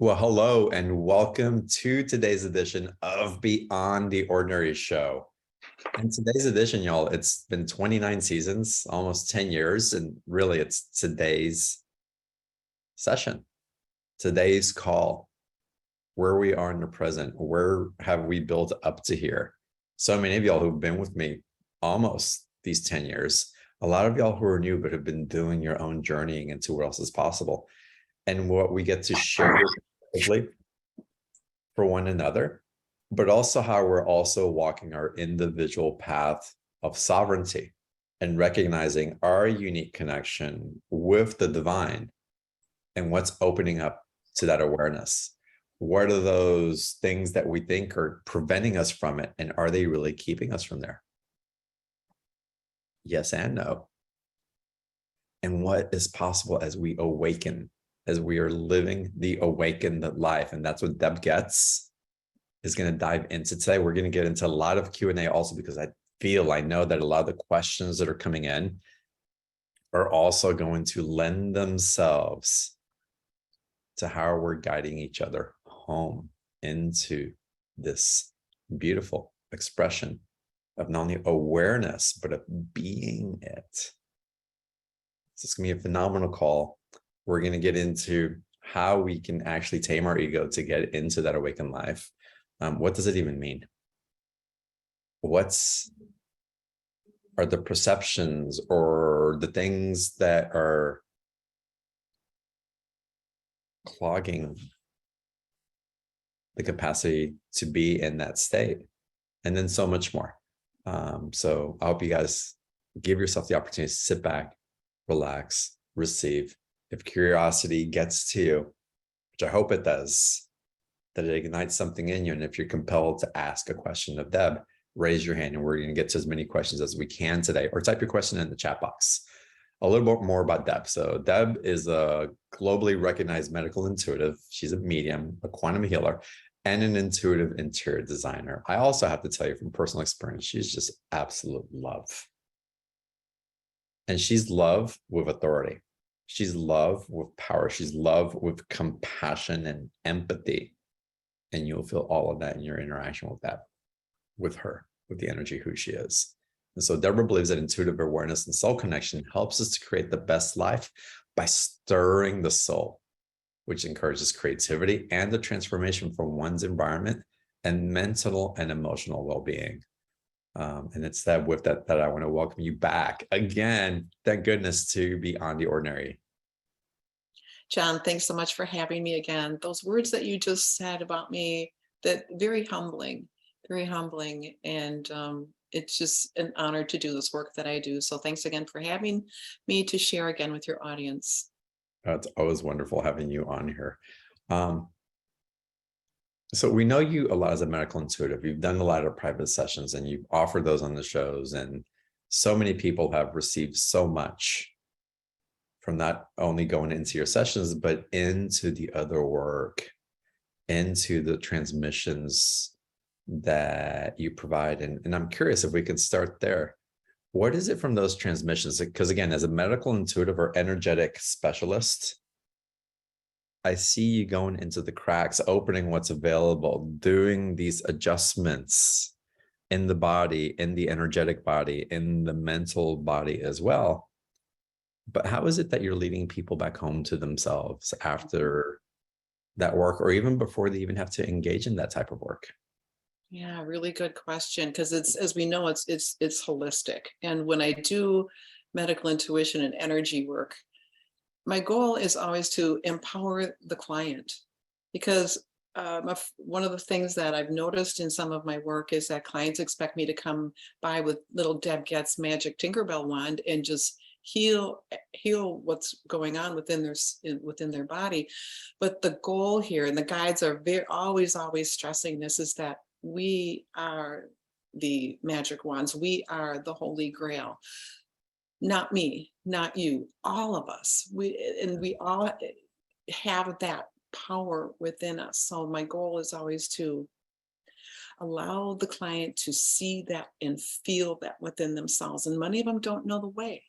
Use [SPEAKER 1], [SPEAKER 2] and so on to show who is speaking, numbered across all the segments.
[SPEAKER 1] Well, hello and welcome to today's edition of Beyond the Ordinary Show. And today's edition, y'all, it's been 29 seasons, almost 10 years, and really it's today's session, today's call, where we are in the present, where have we built up to here? So many of y'all who've been with me almost these 10 years, a lot of y'all who are new but have been doing your own journeying into what else is possible. And what we get to share for one another, but also how we're also walking our individual path of sovereignty and recognizing our unique connection with the divine and what's opening up to that awareness. What are those things that we think are preventing us from it? And are they really keeping us from there? Yes and no. And what is possible as we awaken, as we are living the awakened life. And that's what Goetz is going to dive into today. We're going to get into a lot of Q&A also because I know that a lot of the questions that are coming in are also going to lend themselves to how we're guiding each other home into this beautiful expression of not only awareness, but of being it. So it's going to be a phenomenal call. We're going to get into how we can actually tame our ego to get into that awakened life. What does it even mean? Are the perceptions or the things that are clogging the capacity to be in that state? And then so much more. So I hope you guys give yourself the opportunity to sit back, relax, receive. If curiosity gets to you, which I hope it does, that it ignites something in you. And if you're compelled to ask a question of Deb, raise your hand and we're going to get to as many questions as we can today, or type your question in the chat box. A little bit more about Deb. So Deb is a globally recognized medical intuitive. She's a medium, a quantum healer, and an intuitive interior designer. I also have to tell you from personal experience, she's just absolute love. And she's love with authority. She's love with power. She's love with compassion and empathy. And you'll feel all of that in your interaction with her, with the energy who she is. And so Debrah believes that intuitive awareness and soul connection helps us to create the best life by stirring the soul, which encourages creativity and the transformation from one's environment and mental and emotional well-being. And it's that with that I want to welcome you back again. Thank goodness to Beyond the Ordinary.
[SPEAKER 2] John, thanks so much for having me again. Those words that you just said about me, that very humbling. And it's just an honor to do this work that I do. So thanks again for having me to share again with your audience.
[SPEAKER 1] It's always wonderful having you on here. So we know you a lot as a medical intuitive. You've done a lot of private sessions and you've offered those on the shows, and so many people have received so much from not only going into your sessions, but into the other work, into the transmissions that you provide. And I'm curious if we can start there. What is it from those transmissions? Because again, as a medical intuitive or energetic specialist, I see you going into the cracks, opening what's available, doing these adjustments in the body, in the energetic body, in the mental body as well. But how is it that you're leading people back home to themselves after that work, or even before they even have to engage in that type of work?
[SPEAKER 2] Yeah, really good question. Because it's, as we know, it's holistic. And when I do medical intuition and energy work, my goal is always to empower the client, because one of the things that I've noticed in some of my work is that clients expect me to come by with little Deb Goetz magic Tinkerbell wand and just heal what's going on within their body. But the goal here, and the guides are always stressing this, is that we are the magic wands. We are the Holy Grail. Not me, not you, all of us. We all have that power within us. So my goal is always to allow the client to see that and feel that within themselves. And many of them don't know the way.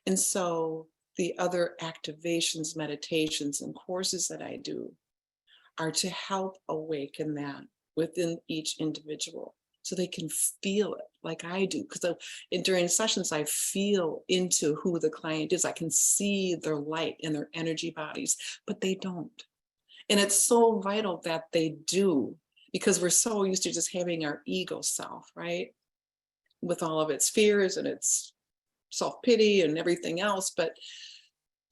[SPEAKER 2] And so the other activations, meditations, and courses that I do are to help awaken that within each individual so they can feel it like I do. Because during sessions, I feel into who the client is. I can see their light in their energy bodies, but they don't. And it's so vital that they do, because we're so used to just having our ego self, right? With all of its fears and its self-pity and everything else. But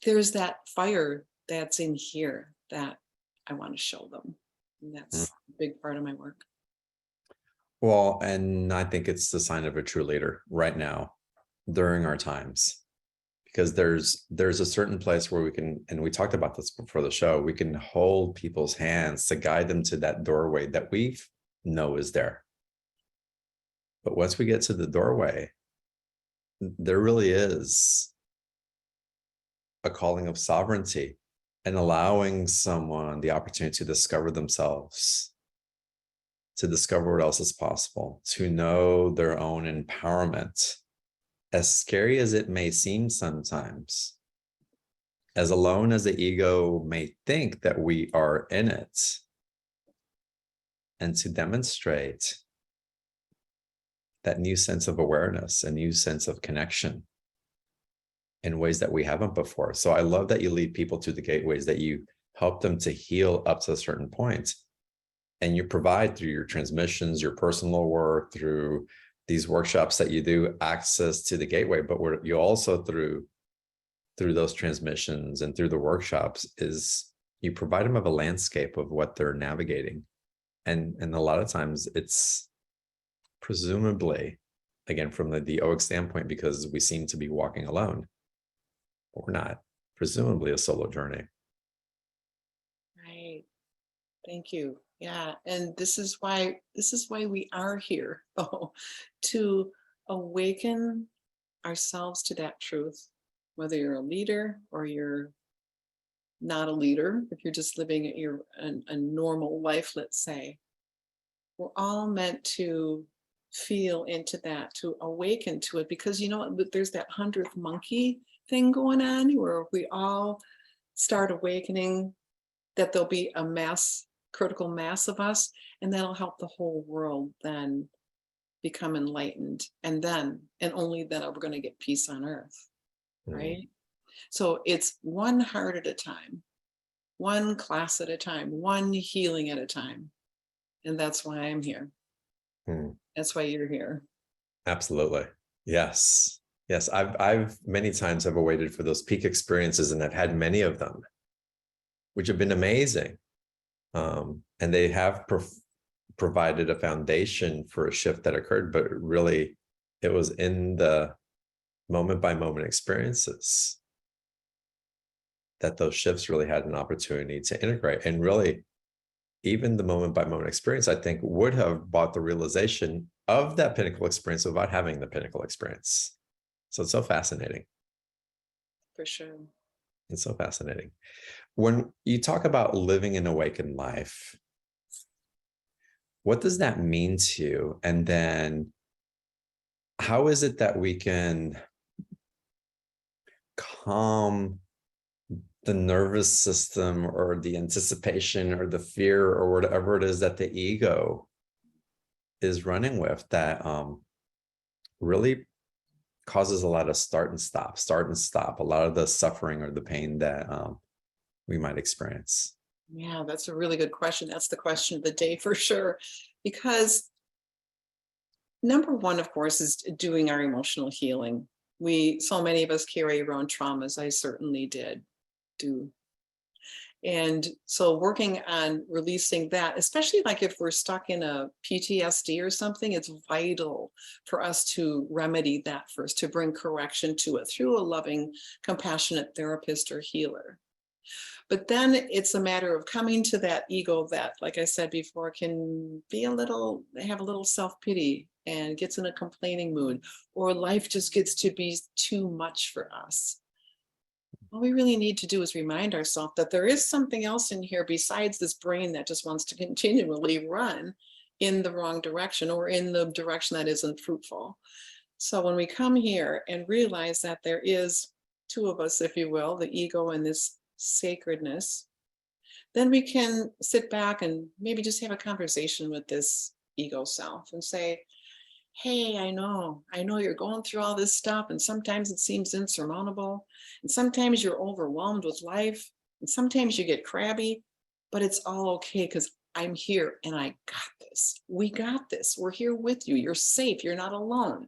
[SPEAKER 2] there's that fire that's in here that I want to show them. And that's a big part of my work.
[SPEAKER 1] Well, and I think it's the sign of a true leader right now during our times, because there's a certain place where we can, and we talked about this before the show, we can hold people's hands to guide them to that doorway that we know is there. But once we get to the doorway, there really is a calling of sovereignty and allowing someone the opportunity to discover themselves, to discover what else is possible, to know their own empowerment. As scary as it may seem sometimes, as alone as the ego may think that we are in it, and to demonstrate that new sense of awareness, a new sense of connection in ways that we haven't before. So I love that you lead people to the gateways, that you help them to heal up to a certain point. And you provide through your transmissions, your personal work, through these workshops that you do, access to the gateway. But what you also through those transmissions and through the workshops is you provide them of a landscape of what they're navigating. And a lot of times it's presumably, again, from the egoic standpoint, because we seem to be walking alone, but we're not, presumably a solo journey.
[SPEAKER 2] Right. Thank you. Yeah. And this is why we are here, to awaken ourselves to that truth, whether you're a leader or you're not a leader, if you're just living a normal life, let's say. We're all meant to feel into that, to awaken to it, because there's that 100th monkey thing going on where we all start awakening, that there'll be a critical mass of us, and that'll help the whole world then become enlightened. And only then are we going to get peace on earth, right? So it's one heart at a time, one class at a time, one healing at a time. And that's why I'm here. That's why you're here.
[SPEAKER 1] Absolutely. Yes. Yes. I've many times have awaited for those peak experiences, and I've had many of them, which have been amazing. And they have provided a foundation for a shift that occurred, but really it was in the moment by moment experiences that those shifts really had an opportunity to integrate. And really, even the moment by moment experience, I think, would have brought the realization of that pinnacle experience without having the pinnacle experience. So it's so fascinating.
[SPEAKER 2] For sure.
[SPEAKER 1] It's so fascinating. When you talk about living an awakened life, what does that mean to you? And then how is it that we can calm the nervous system or the anticipation or the fear or whatever it is that the ego is running with, that really causes a lot of start and stop, a lot of the suffering or the pain that we might experience?
[SPEAKER 2] Yeah, that's a really good question. That's the question of the day for sure. Because number one, of course, is doing our emotional healing. So many of us carry around traumas. I certainly do. And so working on releasing that, especially like if we're stuck in a PTSD or something, it's vital for us to remedy that first, to bring correction to it through a loving, compassionate therapist or healer. But then it's a matter of coming to that ego that, like I said before, can be have a little self-pity and gets in a complaining mood, or life just gets to be too much for us. All we really need to do is remind ourselves that there is something else in here besides this brain that just wants to continually run in the wrong direction or in the direction that isn't fruitful. So when we come here and realize that there is two of us, if you will, the ego and this sacredness, then we can sit back and maybe just have a conversation with this ego self and say, hey, I know you're going through all this stuff, and sometimes it seems insurmountable, and sometimes you're overwhelmed with life, and sometimes you get crabby, but it's all okay because I'm here and I got this. We got this. We're here with you. You're safe. You're not alone.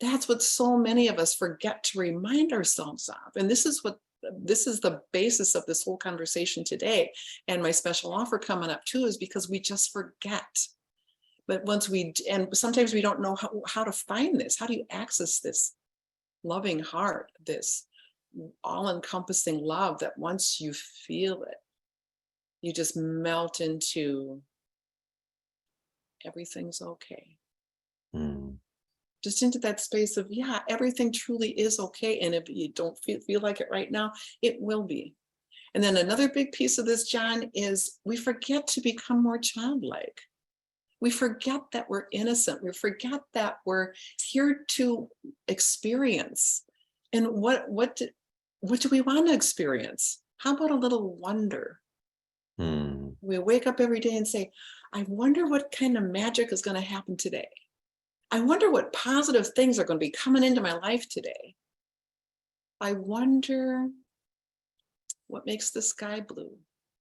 [SPEAKER 2] That's what so many of us forget to remind ourselves of. And this is the basis of this whole conversation today. And my special offer coming up too is because we just forget. But and sometimes we don't know how to find this. How do you access this loving heart, this all-encompassing love that once you feel it, you just melt into everything's okay. Just into that space of, yeah, everything truly is okay. And if you don't feel like it right now, it will be. And then another big piece of this, John, is we forget to become more childlike. We forget that we're innocent. We forget that we're here to experience. And what do we want to experience? How about a little wonder? We wake up every day and say, I wonder what kind of magic is going to happen today. I wonder what positive things are going to be coming into my life today. I wonder what makes the sky blue.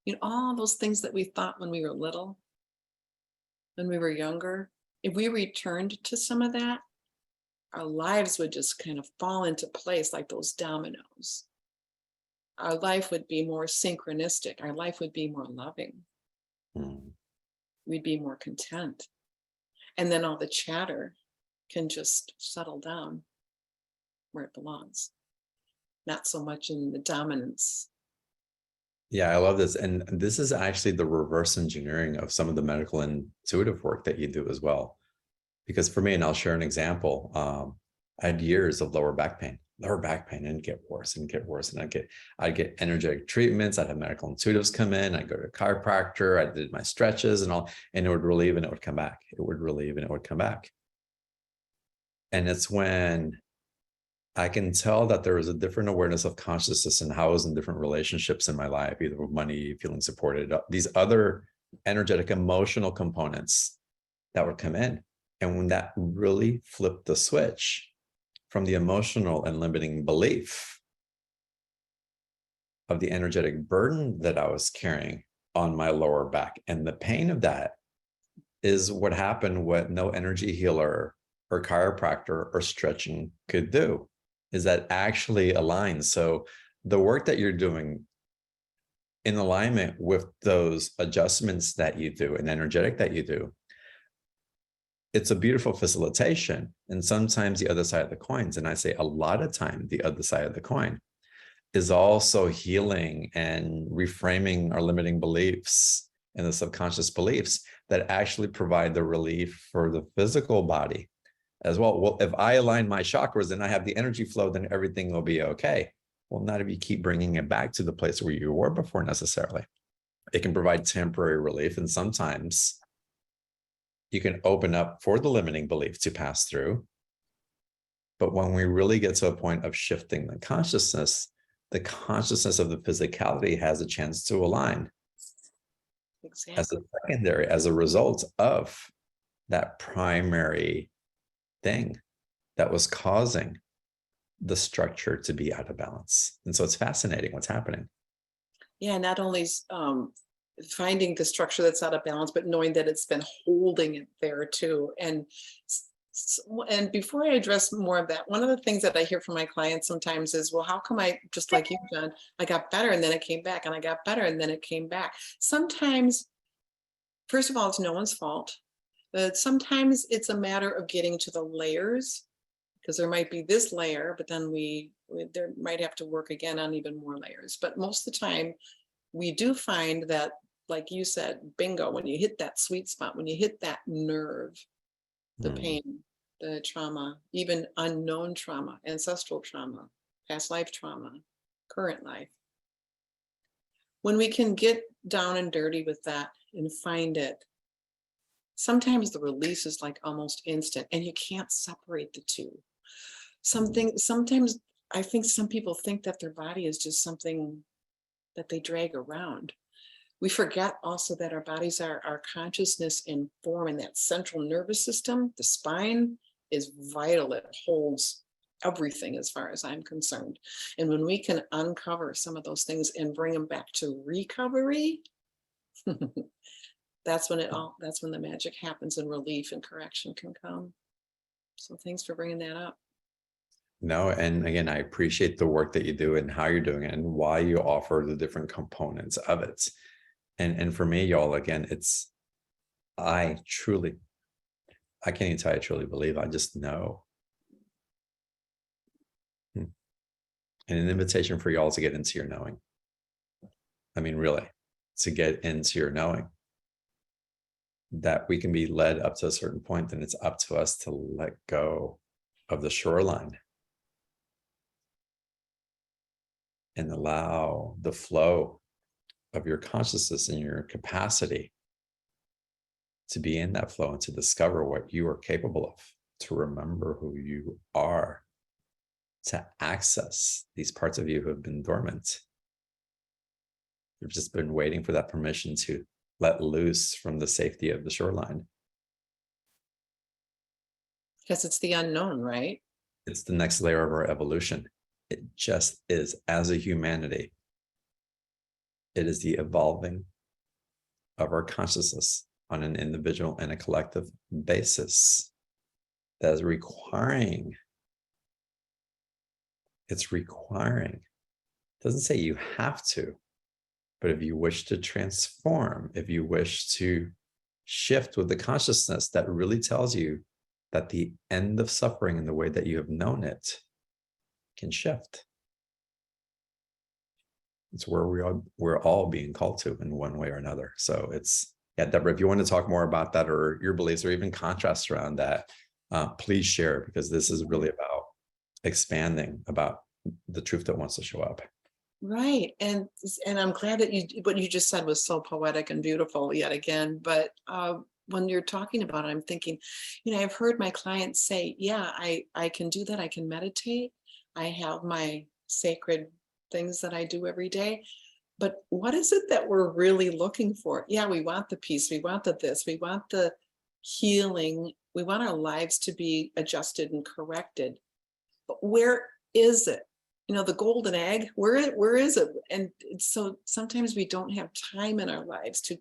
[SPEAKER 2] You know, all those things that we thought when we were little, when we were younger. If we returned to some of that, our lives would just kind of fall into place like those dominoes. Our life would be more synchronistic. Our life would be more loving. We'd be more content. And then all the chatter can just settle down where it belongs. Not so much in the dominance.
[SPEAKER 1] Yeah, I love this. And this is actually the reverse engineering of some of the medical intuitive work that you do as well. Because for me, and I'll share an example, I had years of lower back pain, and get worse and get worse. And I'd get energetic treatments. I'd have medical intuitives come in. I'd go to a chiropractor. I did my stretches and all, and it would relieve and it would come back. It would relieve and it would come back. And it's when I can tell that there is a different awareness of consciousness and how I was in different relationships in my life, either with money, feeling supported, these other energetic, emotional components that would come in. And when that really flipped the switch from the emotional and limiting belief of the energetic burden that I was carrying on my lower back, and the pain of that is what happened, what no energy healer or chiropractor or stretching could do, is that actually aligns. So the work that you're doing in alignment with those adjustments that you do and energetic that you do, it's a beautiful facilitation. And sometimes the other side of the coins, and I say a lot of time, the other side of the coin is also healing and reframing our limiting beliefs and the subconscious beliefs that actually provide the relief for the physical body as well. Well, if I align my chakras and I have the energy flow, then everything will be okay. Well, not if you keep bringing it back to the place where you were before necessarily. It can provide temporary relief, and sometimes you can open up for the limiting belief to pass through. But when we really get to a point of shifting the consciousness of the physicality has a chance to align. Exactly. As a secondary, as a result of that primary thing that was causing the structure to be out of balance. And so it's fascinating what's happening.
[SPEAKER 2] Yeah, not only finding the structure that's out of balance, but knowing that it's been holding it there too. And before I address more of that, one of the things that I hear from my clients sometimes is, well, how come I, just like you, John, I got better and then it came back, and I got better and then it came back. Sometimes, first of all, it's no one's fault, but sometimes it's a matter of getting to the layers, because there might be this layer, but then there might have to work again on even more layers. But most of the time, we do find that, like you said, bingo, when you hit that sweet spot, when you hit that nerve, the pain, the trauma, even unknown trauma, ancestral trauma, past life trauma, current life. When we can get down and dirty with that and find it, sometimes the release is like almost instant, and you can't separate the two. Sometimes I think some people think that their body is just something that they drag around. We forget also that our bodies are our consciousness in form, and that central nervous system, the spine, is vital. It holds everything as far as I'm concerned. And when we can uncover some of those things and bring them back to recovery, that's when the magic happens and relief and correction can come. So thanks for bringing that up.
[SPEAKER 1] No, and again, I appreciate the work that you do and how you're doing it and why you offer the different components of it. And for me, y'all, again, I can't even tell you I truly believe, I just know. And an invitation for y'all to get into your knowing. I mean, really, to get into your knowing. That we can be led up to a certain point, then it's up to us to let go of the shoreline and allow the flow of your consciousness and your capacity to be in that flow and to discover what you are capable of, to remember who you are, to access these parts of you who have been dormant. You've just been waiting for that permission to let loose from the safety of the shoreline.
[SPEAKER 2] Because it's the unknown, right?
[SPEAKER 1] It's the next layer of our evolution. It just is. As a humanity, it is the evolving of our consciousness on an individual and a collective basis that is requiring. It's requiring. It doesn't say you have to, but if you wish to transform, if you wish to shift with the consciousness that really tells you that the end of suffering in the way that you have known it can shift. It's where we're all being called to in one way or another. So it's, yeah, Deborah, if you want to talk more about that or your beliefs or even contrasts around that, please share, because this is really about expanding about the truth that wants to show up.
[SPEAKER 2] Right. And I'm glad that what you just said was so poetic and beautiful yet again. But when you're talking about it, I'm thinking, I've heard my clients say, yeah, I can do that. I can meditate. I have my sacred things that I do every day. But what is it that we're really looking for? Yeah, we want the peace. We want the this. We want the healing. We want our lives to be adjusted and corrected. But where is it? The golden egg, where is it? And so sometimes we don't have time in our lives to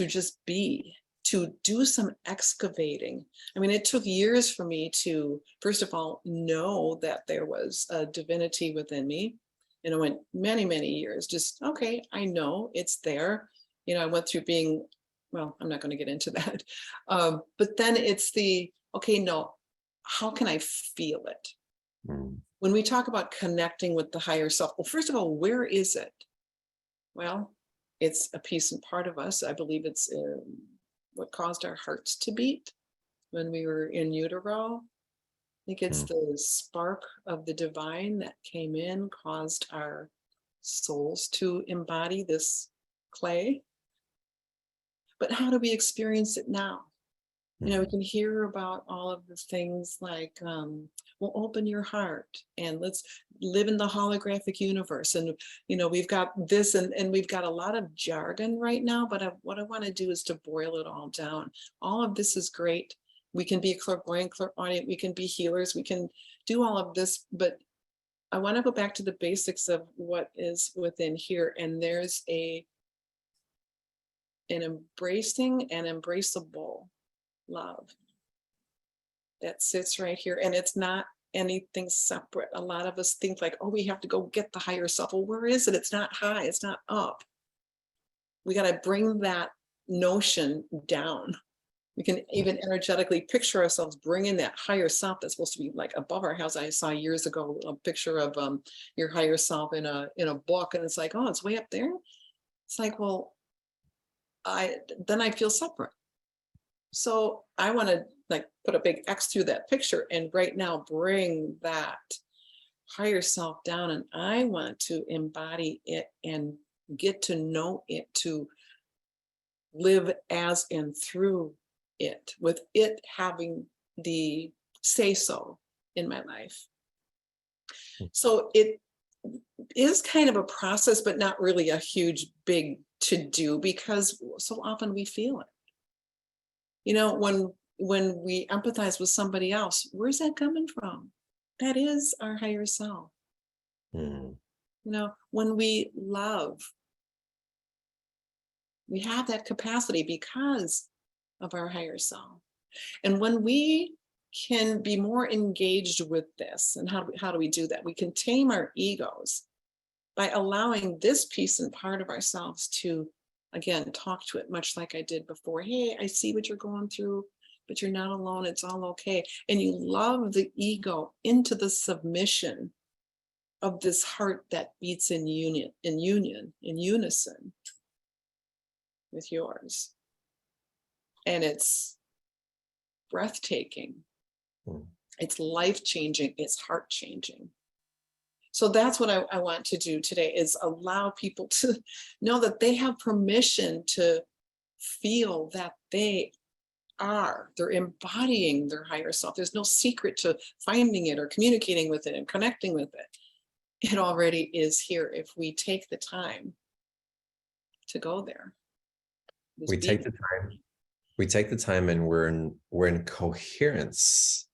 [SPEAKER 2] just be, to do some excavating. I mean, it took years for me to, first of all, know that there was a divinity within me. And it went many, many years, just, okay, I know it's there. I went through being, well, I'm not going to get into that. But then it's okay, no, how can I feel it? When we talk about connecting with the higher self, well, first of all, where is it? Well, it's a piece and part of us. I believe it's what caused our hearts to beat when we were in utero. I think it's the spark of the divine that came in, caused our souls to embody this clay. But how do we experience it now? We can hear about all of the things like, well, open your heart and let's live in the holographic universe. And, we've got this and we've got a lot of jargon right now, but what I want to do is to boil it all down. All of this is great. We can be clairvoyant, clairaudient, we can be healers, we can do all of this, but I want to go back to the basics of what is within here. And there's an embracing and embraceable love that sits right here, and it's not anything separate. A lot of us think like, oh, we have to go get the higher self. Well, where is it? It's not high, it's not up. We got to bring that notion down. We can even energetically picture ourselves bringing that higher self that's supposed to be like above our house. I saw years ago a picture of your higher self in a book, and it's like, oh, it's way up there. It's like, well, then I feel separate. So I want to put a big X through that picture and right now bring that higher self down, and I want to embody it and get to know it, to live as and through it, with it having the say so in my life. So is kind of a process, but not really a huge, big to do, because so often we feel it. You know, when we empathize with somebody else, where's that coming from? That is our higher self.
[SPEAKER 1] Mm.
[SPEAKER 2] You know, when we love, we have that capacity because of our higher self. And when we can be more engaged with this, and how do we do that? We can tame our egos by allowing this piece and part of ourselves to, again, talk to it, much like I did before. Hey, I see what you're going through, but you're not alone. It's all okay. And you love the ego into the submission of this heart that beats in unison with yours. And it's breathtaking.
[SPEAKER 1] Mm.
[SPEAKER 2] It's life-changing. It's heart-changing. So that's what I want to do today, is allow people to know that they have permission to feel that they're embodying their higher self. There's no secret to finding it or communicating with it and connecting with it. It already is here if we take the time to go there.
[SPEAKER 1] We take the time. We take the time, and we're in coherence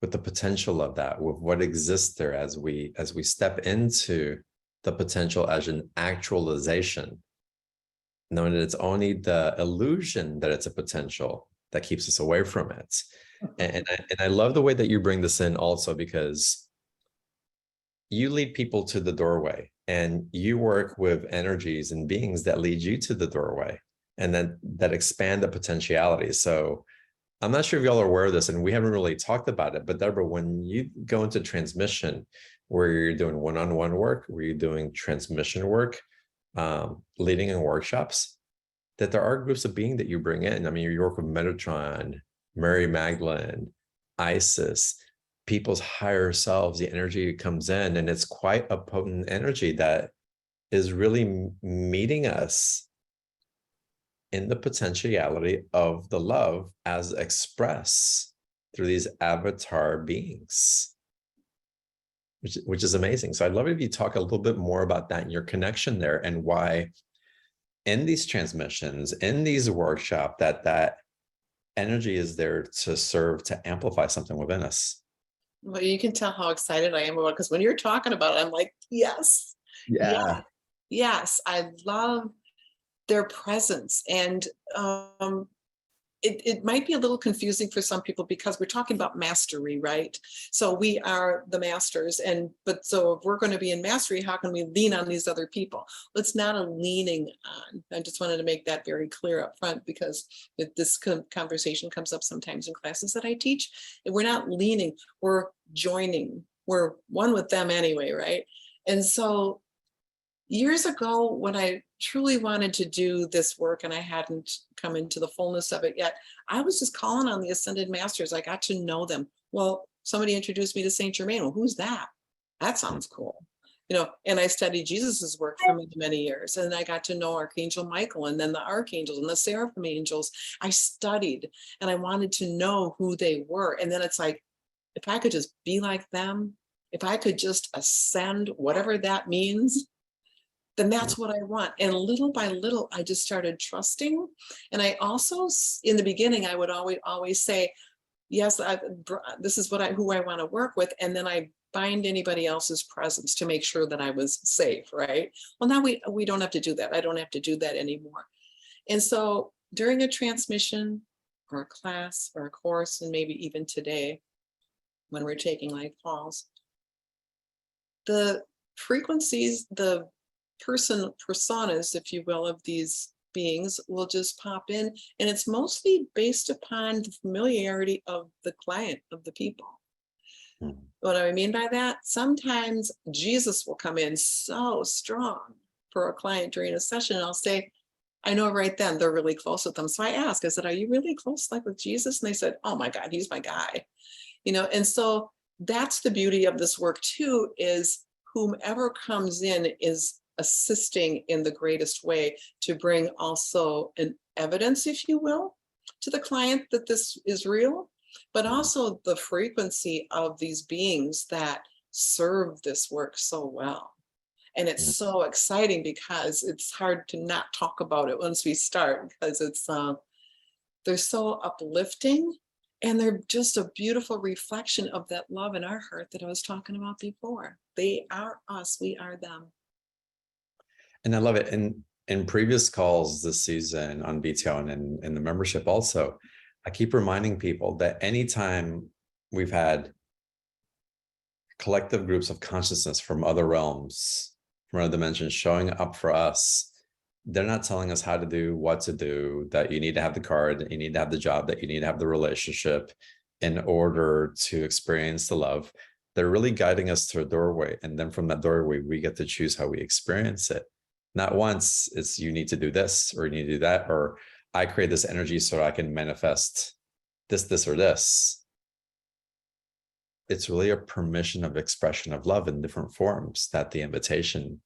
[SPEAKER 1] with the potential of that, with what exists there as we step into the potential as an actualization, knowing that it's only the illusion that it's a potential that keeps us away from it. And I love the way that you bring this in also, because you lead people to the doorway, and you work with energies and beings that lead you to the doorway, and then that expand the potentiality. So I'm not sure if y'all are aware of this, and we haven't really talked about it, but Debrah, when you go into transmission, where you're doing one-on-one work, where you're doing transmission work, leading in workshops, that there are groups of beings that you bring in. I mean, you work with Metatron, Mary Magdalene, Isis, people's higher selves, the energy comes in, and it's quite a potent energy that is really meeting us in the potentiality of the love as expressed through these avatar beings, which is amazing. So I'd love it if you talk a little bit more about that and your connection there, and why in these transmissions, in these workshops, that energy is there to serve to amplify something within us.
[SPEAKER 2] Well, you can tell how excited I am about it, because when you're talking about it, I'm like, yes,
[SPEAKER 1] Yeah.
[SPEAKER 2] yes, I love their presence. And it might be a little confusing for some people, because we're talking about mastery, right? So we are the masters, but so if we're going to be in mastery, how can we lean on these other people? It's not a leaning on. I just wanted to make that very clear up front, because this conversation comes up sometimes in classes that I teach, and we're not leaning, we're joining. We're one with them anyway, right? And so years ago, when I truly wanted to do this work and I hadn't come into the fullness of it yet, I was just calling on the Ascended Masters. I got to know them. Well, somebody introduced me to Saint Germain. Well, who's that? That sounds cool. You know, and I studied Jesus's work for many, many years. And I got to know Archangel Michael, and then the archangels and the seraphim angels. I studied, and I wanted to know who they were. And then it's like, if I could just be like them, if I could just ascend, whatever that means, then that's what I want. And little by little, I just started trusting. And I also, in the beginning, I would always say, yes, this is who I want to work with. And then I bind anybody else's presence to make sure that I was safe, right? Well, now we don't have to do that. I don't have to do that anymore. And so during a transmission or a class or a course, and maybe even today, when we're taking light calls, the frequencies, the personas, if you will, of these beings will just pop in, and it's mostly based upon the familiarity of the client, of the people. What do I mean by that? Sometimes Jesus will come in so strong for a client during a session, and I'll say, I know right then they're really close with them. So I ask, I said, are you really close, like with Jesus? And they said, oh my God, he's my guy. You know, and so that's the beauty of this work too, is whomever comes in is assisting in the greatest way to bring also an evidence, if you will, to the client that this is real, but also the frequency of these beings that serve this work so well. And it's so exciting because it's hard to not talk about it once we start, because they're so uplifting, and they're just a beautiful reflection of that love in our heart that I was talking about before. They are us, we are them.
[SPEAKER 1] And I love it. And in previous calls this season on BTO and in the membership also, I keep reminding people that anytime we've had collective groups of consciousness from other realms, from other dimensions showing up for us, they're not telling us how to do, what to do, that you need to have the card, that you need to have the job, that you need to have the relationship in order to experience the love. They're really guiding us to a doorway. And then from that doorway, we get to choose how we experience it. Not once it's you need to do this or you need to do that, or I create this energy so I can manifest this, or this. It's really a permission of expression of love in different forms that the invitation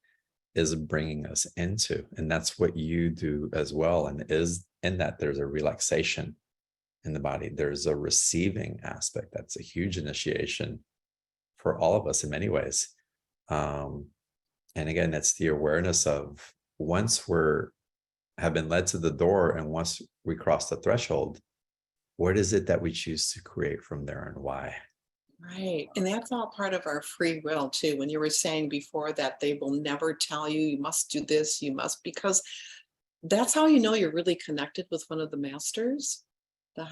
[SPEAKER 1] is bringing us into. And that's what you do as well. And is in that there's a relaxation in the body. There's a receiving aspect. That's a huge initiation for all of us in many ways. And again, it's the awareness of once have been led to the door, and once we cross the threshold, what is it that we choose to create from there and why?
[SPEAKER 2] Right. And that's all part of our free will too. When you were saying before that they will never tell you, you must do this, you must, because that's how you know you're really connected with one of the masters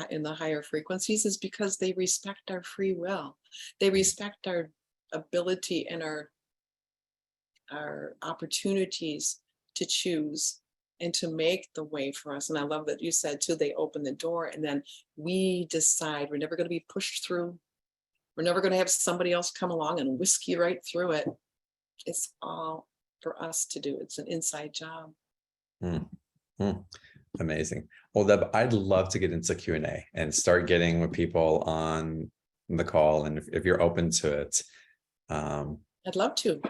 [SPEAKER 2] in the higher frequencies, is because they respect our free will. They respect our ability and our opportunities to choose and to make the way for us. And I love that you said too, they open the door and then we decide. We're never going to be pushed through. We're never going to have somebody else come along and whisk you right through it. It's all for us to do. It's an inside job.
[SPEAKER 1] Amazing. Well, Deb, I'd love to get into Q&A and start getting with people on the call. And if you're open to it.
[SPEAKER 2] I'd love to.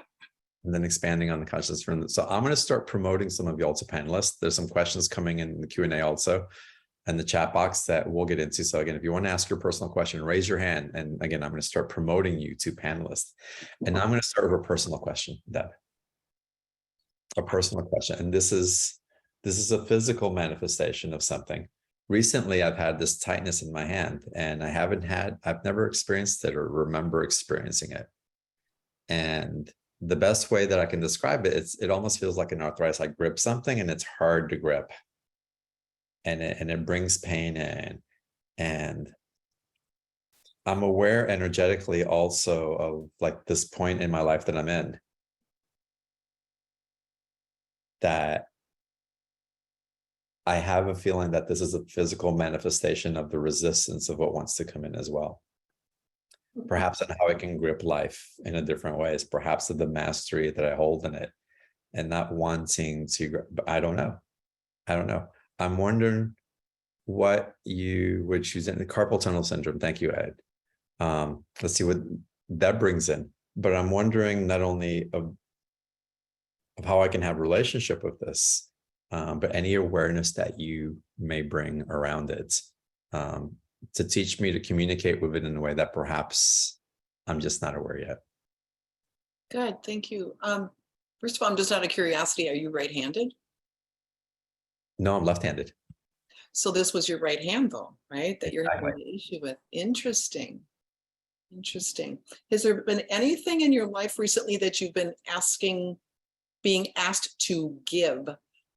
[SPEAKER 1] And then expanding on the consciousness room. So I'm going to start promoting some of y'all to panelists. There's some questions coming in the Q&A also, and the chat box that we'll get into. So again, if you want to ask your personal question, raise your hand. And again, I'm going to start promoting you to panelists. And I'm going to start with a personal question, Deb. A personal question. And this is a physical manifestation of something. Recently, I've had this tightness in my hand, and I've never experienced it or remember experiencing it. And the best way that I can describe it, it almost feels like an arthritis. I grip something and it's hard to grip. And it brings pain in. And I'm aware energetically also of like this point in my life that I'm in, that I have a feeling that this is a physical manifestation of the resistance of what wants to come in as well. Perhaps on how I can grip life in a different ways, perhaps of the mastery that I hold in it and not wanting to, I don't know. I'm wondering what you would choose in the carpal tunnel syndrome. Thank you, Ed. Let's see what that brings in. But I'm wondering not only of how I can have a relationship with this, but any awareness that you may bring around it. To teach me to communicate with it in a way that perhaps I'm just not aware yet.
[SPEAKER 2] Good, thank you. First of all, I'm just out of curiosity, are you right-handed?
[SPEAKER 1] No, I'm left-handed.
[SPEAKER 2] So this was your right hand though, right? That you're having
[SPEAKER 1] Exactly.
[SPEAKER 2] an issue with. Interesting. Has there been anything in your life recently that you've been being asked to give,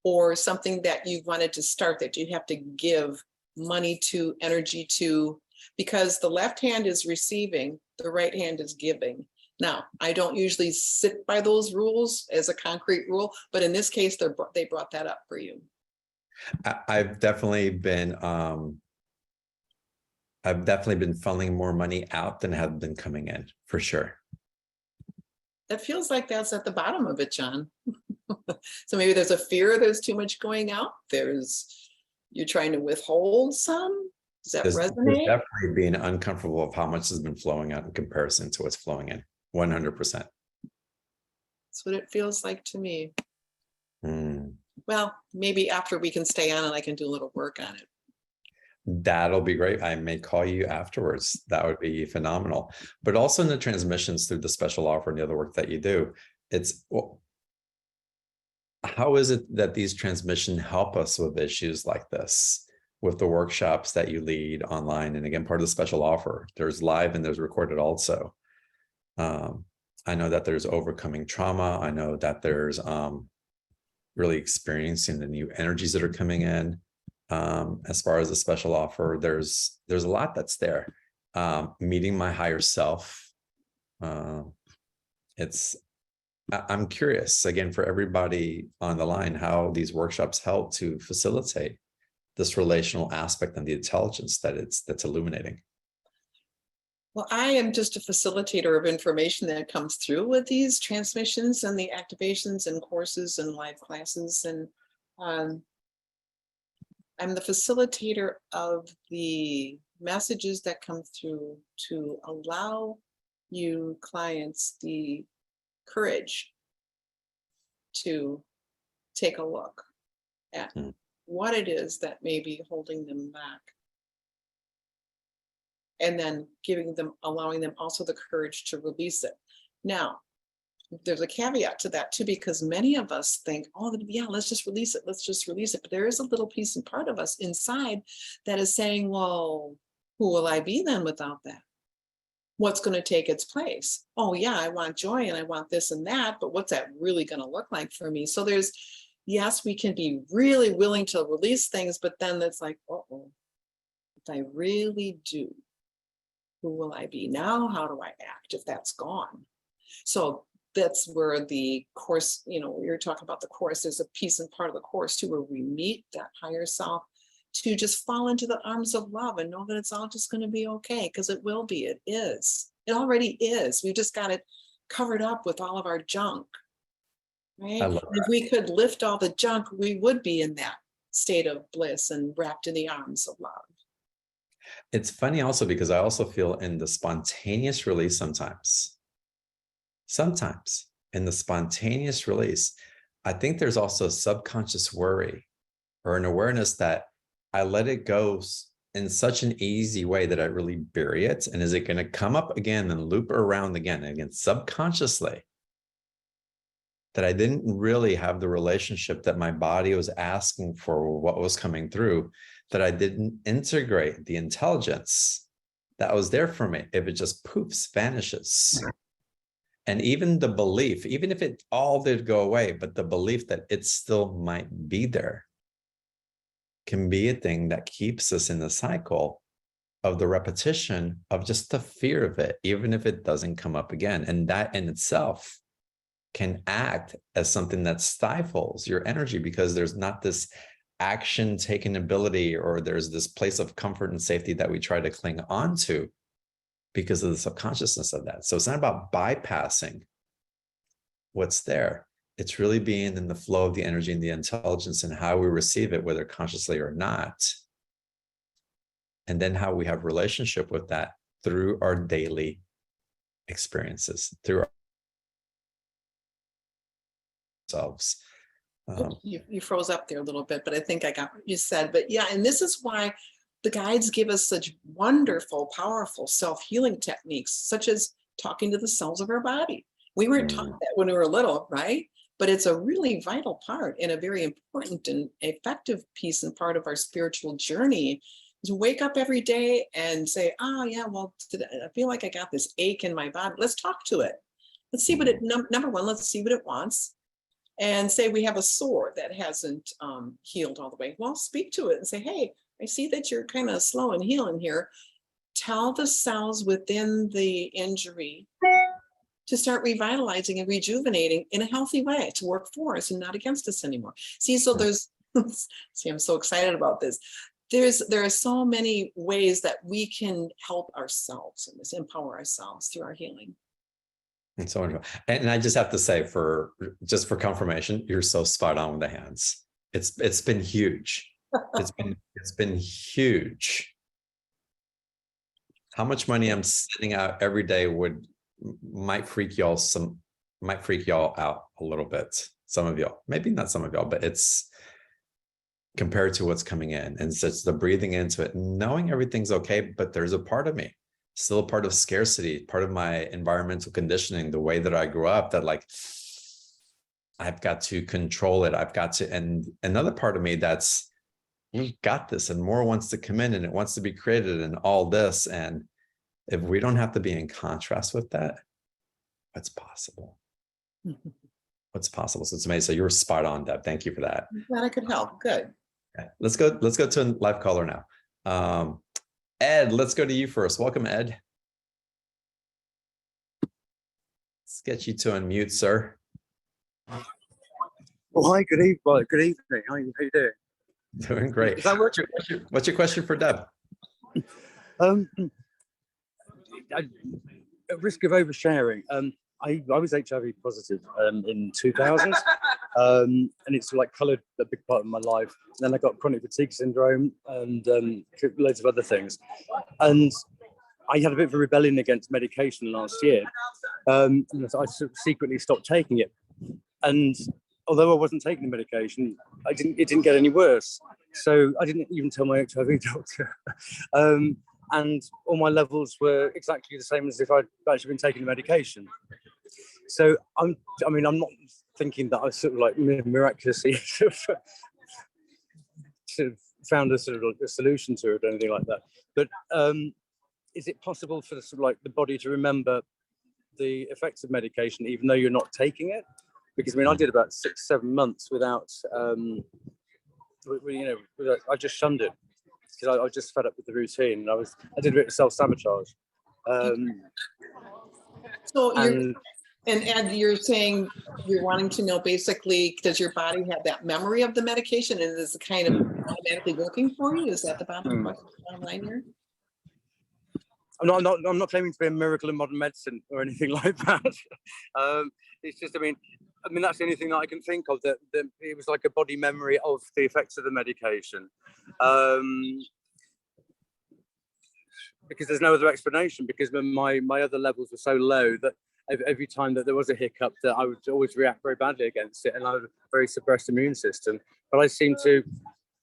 [SPEAKER 2] or something that you wanted to start that you have to give money to, energy to? Because the left hand is receiving, the right hand is giving. Now, I don't usually sit by those rules as a concrete rule, but in this case, they brought that up for you.
[SPEAKER 1] I've definitely been funneling more money out than have been coming in, for sure.
[SPEAKER 2] It feels like that's at the bottom of it, John. So maybe there's a fear there's too much going out. You're trying to withhold some. Does that resonate?
[SPEAKER 1] There's definitely being uncomfortable of how much has been flowing out in comparison to what's flowing in. 100%.
[SPEAKER 2] That's what it feels like to me.
[SPEAKER 1] Mm.
[SPEAKER 2] Well, maybe after we can stay on and I can do a little work on it.
[SPEAKER 1] That'll be great. I may call you afterwards. That would be phenomenal. But also in the transmissions through the special offer and the other work that you do, it's, well, how is it that these transmissions help us with issues like this, with the workshops that you lead online? And again, part of the special offer, there's live and there's recorded also. I know that there's overcoming trauma. I know that there's really experiencing the new energies that are coming in. As far as the special offer, there's a lot that's there. Meeting my higher self. I'm curious, again, for everybody on the line, how these workshops help to facilitate this relational aspect and the intelligence that's illuminating.
[SPEAKER 2] Well, I am just a facilitator of information that comes through with these transmissions and the activations and courses and live classes. And I'm the facilitator of the messages that come through to allow you clients the courage to take a look at what it is that may be holding them back. And then allowing them also the courage to release it. Now, there's a caveat to that too, because many of us think, oh, yeah, let's just release it. Let's just release it. But there is a little piece and part of us inside that is saying, well, who will I be then without that? What's going to take its place? Oh yeah, I want joy and I want this and that, but what's that really going to look like for me? So yes, we can be really willing to release things, but then it's like, uh-oh, if I really do, who will I be now? How do I act if that's gone? So that's where the course, we were talking about the course, there's a piece and part of the course too, where we meet that higher self to just fall into the arms of love and know that it's all just going to be okay, because it will be. It is. It already is. We've just got it covered up with all of our junk, right? If we could lift all the junk, we would be in that state of bliss and wrapped in the arms of love.
[SPEAKER 1] It's funny also because I also feel in the spontaneous release sometimes in the spontaneous release, I think there's also subconscious worry or an awareness that I let it go in such an easy way that I really bury it. And is it going to come up again and loop around again, subconsciously, that I didn't really have the relationship that my body was asking for, what was coming through, that I didn't integrate the intelligence that was there for me. If it just poofs, vanishes. And even the belief, even if it all did go away, but the belief that it still might be there can be a thing that keeps us in the cycle of the repetition of just the fear of it, even if it doesn't come up again. And that in itself can act as something that stifles your energy, because there's not this action taking ability, or there's this place of comfort and safety that we try to cling on to because of the subconsciousness of that. So it's not about bypassing what's there. It's really being in the flow of the energy and the intelligence and how we receive it, whether consciously or not. And then how we have relationship with that through our daily experiences, through ourselves.
[SPEAKER 2] You froze up there a little bit, but I think I got what you said. But yeah, and this is why the guides give us such wonderful, powerful self-healing techniques, such as talking to the cells of our body. We weren't taught that when we were little, right? But it's a really vital part and a very important and effective piece and part of our spiritual journey, to wake up every day and say, oh yeah, well, today, I feel like I got this ache in my body. Let's talk to it. Let's see what it, number one, let's see what it wants. And say we have a sore that hasn't healed all the way. Well, speak to it and say, hey, I see that you're kind of slow in healing here. Tell the cells within the injury to start revitalizing and rejuvenating in a healthy way, to work for us and not against us anymore. See, so there's, see, I'm so excited about this. There are so many ways that we can help ourselves and empower ourselves through our healing.
[SPEAKER 1] And so on. And I just have to say, for confirmation, you're so spot on with the hands. It's been huge. It's been huge. How much money I'm sending out every day might freak y'all out a little bit. Some of y'all, maybe not some of y'all, but compared to what's coming in. And so it's the breathing into it, knowing everything's okay, but there's a part of me, still a part of scarcity, part of my environmental conditioning, the way that I grew up, that like, I've got to control it. I've got to, and another part of me that's, we've got this, and more wants to come in and it wants to be created and all this. And if we don't have to be in contrast with that, what's possible? What's possible? So it's amazing. So you're spot on, Deb. Thank you for that.
[SPEAKER 2] Glad I could help. Good.
[SPEAKER 1] Okay. Let's go to a live caller now. Ed, let's go to you first. Welcome, Ed. Let's get you to unmute, sir.
[SPEAKER 3] Oh, hi, good evening. Good evening. How you doing?
[SPEAKER 1] Doing great.
[SPEAKER 3] Is that working?
[SPEAKER 1] What's your question for Deb?
[SPEAKER 3] At risk of oversharing, I was HIV positive in 2000, and it's like coloured a big part of my life. Then I got chronic fatigue syndrome and loads of other things. And I had a bit of a rebellion against medication last year. And so I sort of secretly stopped taking it. And although I wasn't taking the medication, it didn't get any worse. So I didn't even tell my HIV doctor. And all my levels were exactly the same as if I'd actually been taking the medication. So I'm not thinking that I sort of like miraculously sort of found a sort of like a solution to it or anything like that. But is it possible for the, sort of like the body to remember the effects of medication even though you're not taking it? Because I mean, I did about 6-7 months without, I just shunned it because I was just fed up with the routine. I did a bit of self-sabotage.
[SPEAKER 2] So and Ed, you're saying you're wanting to know basically, does your body have that memory of the medication and is it kind of automatically working for you? Is that the bottom line here?
[SPEAKER 3] I'm not claiming to be a miracle in modern medicine or anything like that. It's just, I mean, that's the only thing that I can think of, that it was like a body memory of the effects of the medication. Because there's no other explanation, because my other levels were so low that every time that there was a hiccup, that I would always react very badly against it, and I had a very suppressed immune system. But I seem to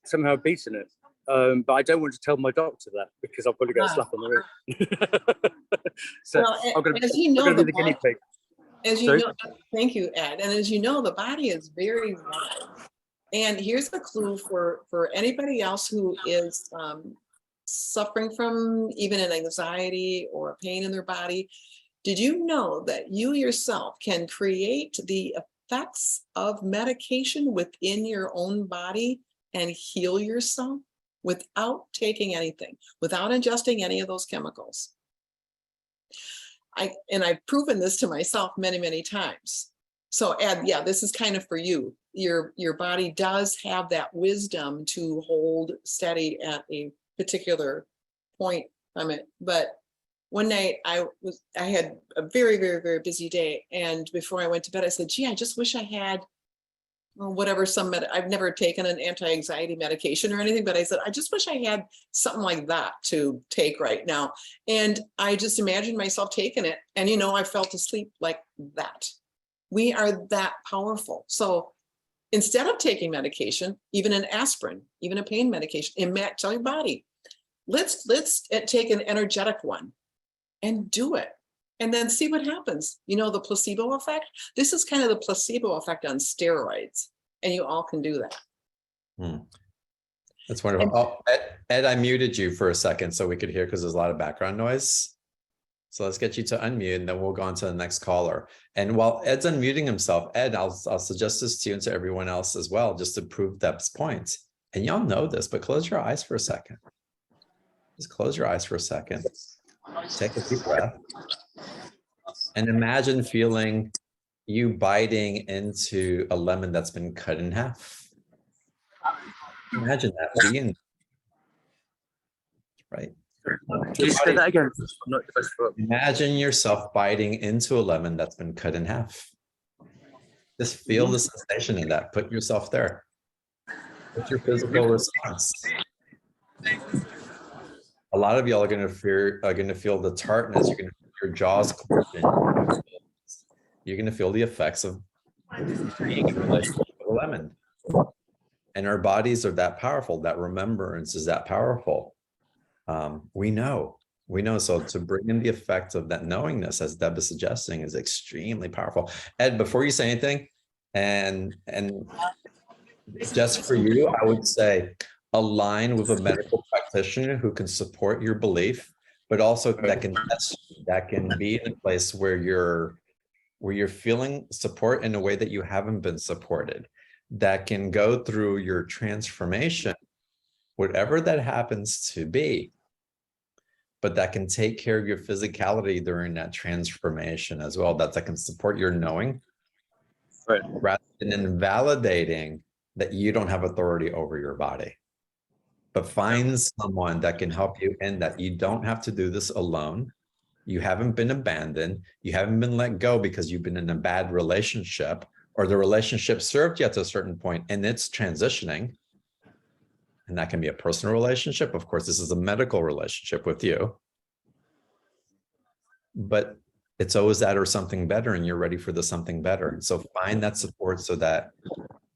[SPEAKER 3] somehow have beaten it. But I don't want to tell my doctor that, because I'll probably get a slap on the wrist. So
[SPEAKER 2] well,
[SPEAKER 3] I'm going
[SPEAKER 2] as you know,
[SPEAKER 3] to be the guinea pig.
[SPEAKER 2] As you know, thank you, Ed. And as you know, the body is very wide. And here's a clue for anybody else who is suffering from even an anxiety or a pain in their body. Did you know that you yourself can create the effects of medication within your own body and heal yourself without taking anything, without ingesting any of those chemicals? I've proven this to myself many, many times. So Ed, yeah, this is kind of for you. Your body does have that wisdom to hold steady at a particular point from it. But one night I had a very, very, very busy day. And before I went to bed, I said, gee, I just wish I had whatever, I've never taken an anti-anxiety medication or anything, but I said, I just wish I had something like that to take right now. And I just imagined myself taking it. And, I fell asleep like that. We are that powerful. So instead of taking medication, even an aspirin, even a pain medication, tell your body, let's take an energetic one and do it. And then see what happens. The placebo effect. This is kind of the placebo effect on steroids. And you all can do that.
[SPEAKER 1] That's wonderful. Ed, I muted you for a second so we could hear, because there's a lot of background noise. So let's get you to unmute, and then we'll go on to the next caller. And while Ed's unmuting himself, Ed, I'll suggest this to you and to everyone else as well, just to prove Deb's point. And y'all know this, but close your eyes for a second. Just close your eyes for a second. Take a deep breath. And imagine feeling you biting into a lemon that's been cut in half. Imagine that being right.
[SPEAKER 3] Can you say that again?
[SPEAKER 1] Imagine yourself biting into a lemon that's been cut in half. Just feel the sensation in that. Put yourself there. What's your physical response? A lot of y'all are going to feel the tartness. You're going to feel your jaws clenching. You're going to feel the effects of being in relationship with a lemon. And our bodies are that powerful. That remembrance is that powerful. We know. So to bring in the effect of that knowingness, as Deb is suggesting, is extremely powerful. Ed, before you say anything, and just for you, I would say align with a medical practitioner who can support your belief, but also that can be in a place where you're feeling support in a way that you haven't been supported, that can go through your transformation, whatever that happens to be, but that can take care of your physicality during that transformation as well, that can support your knowing,
[SPEAKER 3] Right.
[SPEAKER 1] rather than invalidating that you don't have authority over your body. But find someone that can help you in that. You don't have to do this alone. You haven't been abandoned. You haven't been let go because you've been in a bad relationship, or the relationship served you to a certain point and it's transitioning. And that can be a personal relationship. Of course, this is a medical relationship with you. But it's always that or something better, and you're ready for the something better. And so find that support so that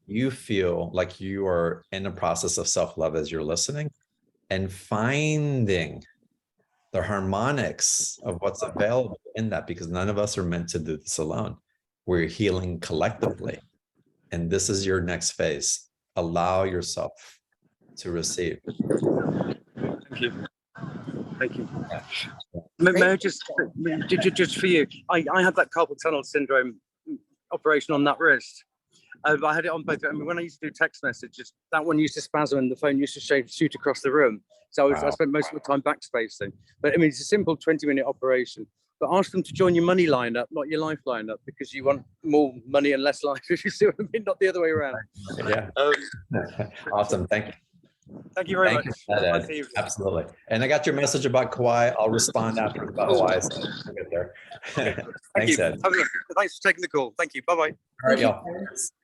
[SPEAKER 1] you feel like you are in the process of self-love as you're listening, and finding the harmonics of what's available in that, because none of us are meant to do this alone. We're healing collectively. And this is your next phase. Allow yourself to receive.
[SPEAKER 3] Thank you. Thank you. May I just for you, I had that carpal tunnel syndrome operation on that wrist. I had it on both. I mean, when I used to do text messages, that one used to spasm and the phone used to shoot across the room. So I spent most of the time backspacing. But I mean, it's a simple 20-minute operation. But ask them to join your money lineup, not your life lineup, because you want more money and less life. If you see what I mean, not the other way around.
[SPEAKER 1] Yeah. Awesome. Thank you.
[SPEAKER 3] Thank you very much.
[SPEAKER 1] Absolutely. And I got your message about Kauai. I'll respond after about Hawaii. So we'll get there. Thanks, Ed.
[SPEAKER 3] Thanks for taking the call. Thank you. Bye-bye.
[SPEAKER 1] All right, y'all.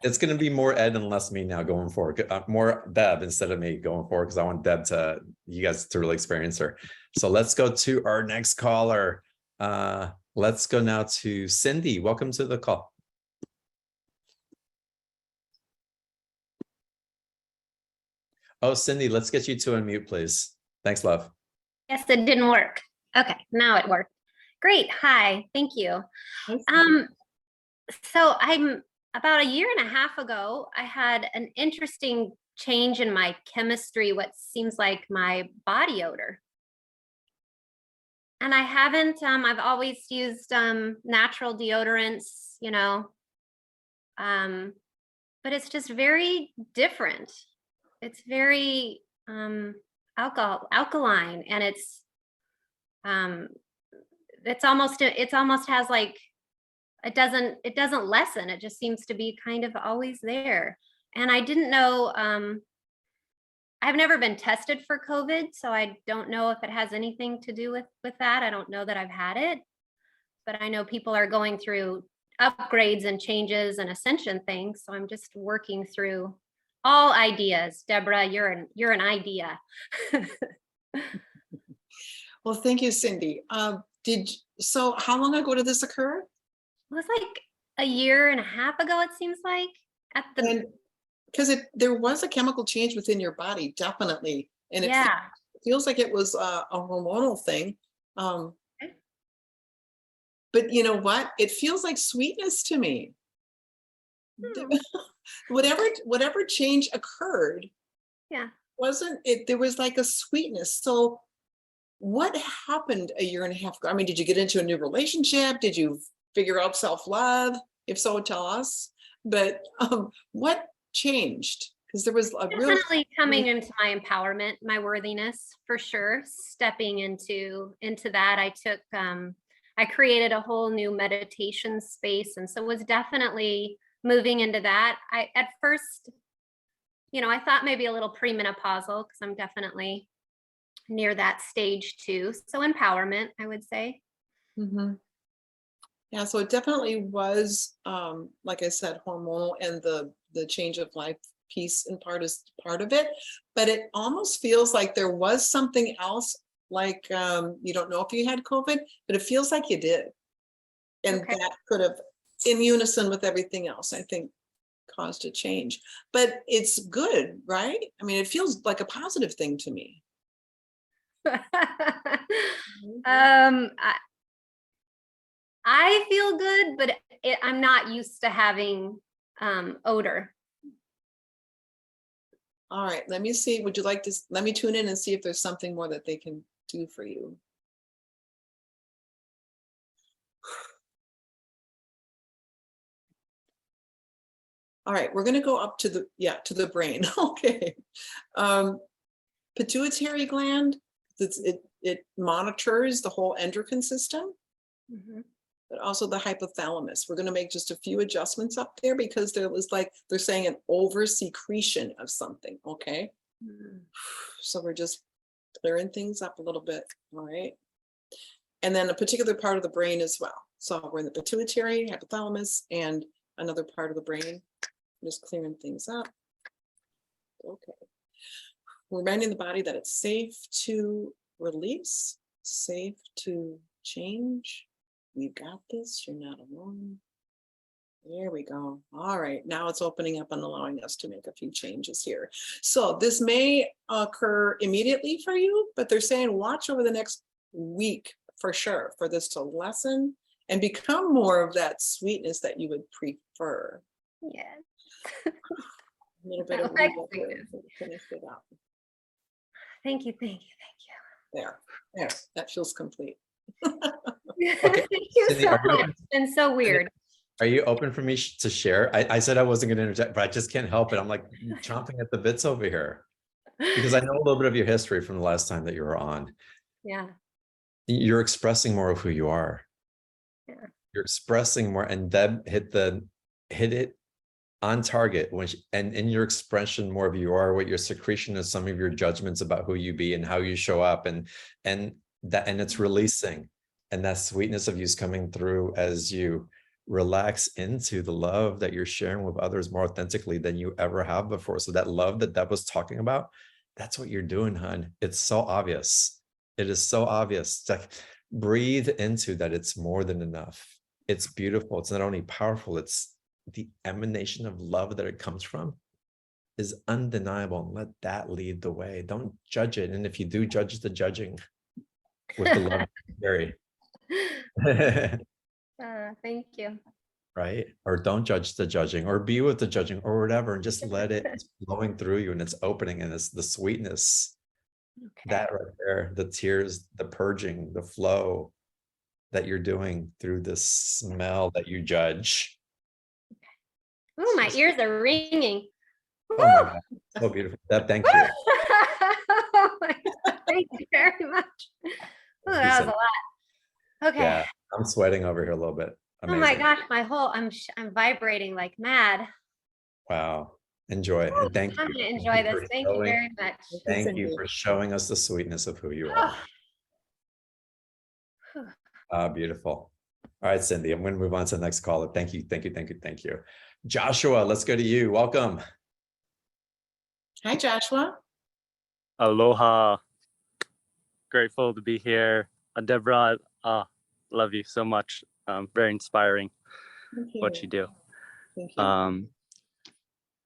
[SPEAKER 1] It's going to be more Ed and less me now going forward. More Deb instead of me going forward, because I want Deb you guys to really experience her. So let's go to our next caller. Let's go now to Cindy. Welcome to the call. Oh, Cindy, let's get you to unmute, please. Thanks, love.
[SPEAKER 4] Yes, it didn't work. Okay, now it worked. Great. Hi, thank you. So I'm about a year and a half ago, I had an interesting change in my chemistry, what seems like my body odor. And I haven't, I've always used natural deodorants, you know, but it's just very different. It's very alkaline, and it's almost has like, it doesn't lessen. It just seems to be kind of always there. And I didn't know, I've never been tested for COVID, so I don't know if it has anything to do with that. I don't know that I've had it, but I know people are going through upgrades and changes and ascension things. So I'm just working through all ideas. Deborah, you're an idea.
[SPEAKER 2] Well, thank you, Cindy. So how long ago did this occur?
[SPEAKER 4] It was like a year and a half ago, it seems like.
[SPEAKER 2] Because there was a chemical change within your body, definitely. And it feels like it was a hormonal thing. But you know what? It feels like sweetness to me. Whatever change occurred, wasn't it? There was like a sweetness. So what happened a year and a half ago? I mean, did you get into a new relationship? Did you figure out self-love? If so, tell us. But what changed? Because there was a
[SPEAKER 4] definitely coming into my empowerment, my worthiness, for sure. Stepping into that, I created a whole new meditation space, and so was definitely moving into that. At first, you know, I thought maybe a little premenopausal, because I'm definitely near that stage too. So empowerment, I would say.
[SPEAKER 2] Mm-hmm. Yeah, so it definitely was, like I said, hormonal, and the change of life piece in part is part of it. But it almost feels like there was something else, like you don't know if you had COVID, but it feels like you did. And that could have, in unison with everything else, I think, caused a change. But it's good, right? I mean, it feels like a positive thing to me.
[SPEAKER 4] I feel good, but I'm not used to having odor.
[SPEAKER 2] All right, let me see. Would you like to, let me tune in and see if there's something more that they can do for you. All right, we're gonna go up to the, to the brain, okay. Pituitary gland, it monitors the whole endocrine system, but also the hypothalamus. We're gonna make just a few adjustments up there because there was like, they're saying an over secretion of something, okay? So we're just clearing things up a little bit, all right? And then a particular part of the brain as well. So we're in the pituitary, hypothalamus, and another part of the brain. Just clearing things up. Okay. Reminding the body that it's safe to release, safe to change. We've got this, you're not alone. There we go. All right, now it's opening up and allowing us to make a few changes here. So this may occur immediately for you, but they're saying watch over the next week for sure for this to lessen and become more of that sweetness that you would prefer.
[SPEAKER 4] Yeah.
[SPEAKER 2] A little bit of finish it up.
[SPEAKER 4] Thank you.
[SPEAKER 2] There, that feels complete.
[SPEAKER 1] Okay,
[SPEAKER 4] Thank you
[SPEAKER 1] Cindy,
[SPEAKER 4] so
[SPEAKER 1] are you
[SPEAKER 4] much.
[SPEAKER 1] open-
[SPEAKER 4] It's been so weird.
[SPEAKER 1] Are you open for me to share? I said I wasn't going to interject, but I just can't help it. I'm like chomping at the bits over here because I know a little bit of your history from the last time that you were on.
[SPEAKER 4] Yeah.
[SPEAKER 1] You're expressing more of who you are.
[SPEAKER 4] Yeah.
[SPEAKER 1] You're expressing more, and Deb hit it on target when and in your expression more of you are, what your secretion is, some of your judgments about who you be and how you show up, and it's releasing, and that sweetness of you is coming through as you relax into the love that you're sharing with others more authentically than you ever have before. So that love that Deb was talking about, that's what you're doing, hon. It's so obvious. It is so obvious. It's like, breathe into that. It's more than enough. It's beautiful. It's not only powerful, it's the emanation of love that it comes from is undeniable, and let that lead the way. Don't judge it. And if you do judge the judging with the love, Gary.
[SPEAKER 4] Thank you.
[SPEAKER 1] Right? Or don't judge the judging, or be with the judging, or whatever, and just let it, it's flowing through you, and it's opening, and it's the sweetness, that right there, the tears, the purging, the flow that you're doing through the smell that you judge.
[SPEAKER 4] Oh, my ears are ringing.
[SPEAKER 1] Oh my God, so beautiful. Deb, thank you.
[SPEAKER 4] Oh my God, thank you very much. Oh, that was a lot. Okay.
[SPEAKER 1] Yeah, I'm sweating over here a little bit. Amazing.
[SPEAKER 4] Oh my gosh, my whole I'm vibrating like mad.
[SPEAKER 1] Wow. Enjoy it. And thank you.
[SPEAKER 4] I'm gonna enjoy this. Thank you very much.
[SPEAKER 1] Thank you for showing us the sweetness of who you are. Beautiful. All right, Cindy, I'm going to move on to the next caller. Thank you. Joshua, let's go to you. Welcome.
[SPEAKER 2] Hi, Joshua.
[SPEAKER 5] Aloha. Grateful to be here. Debrah, love you so much. Very inspiring what you do.
[SPEAKER 2] Thank you.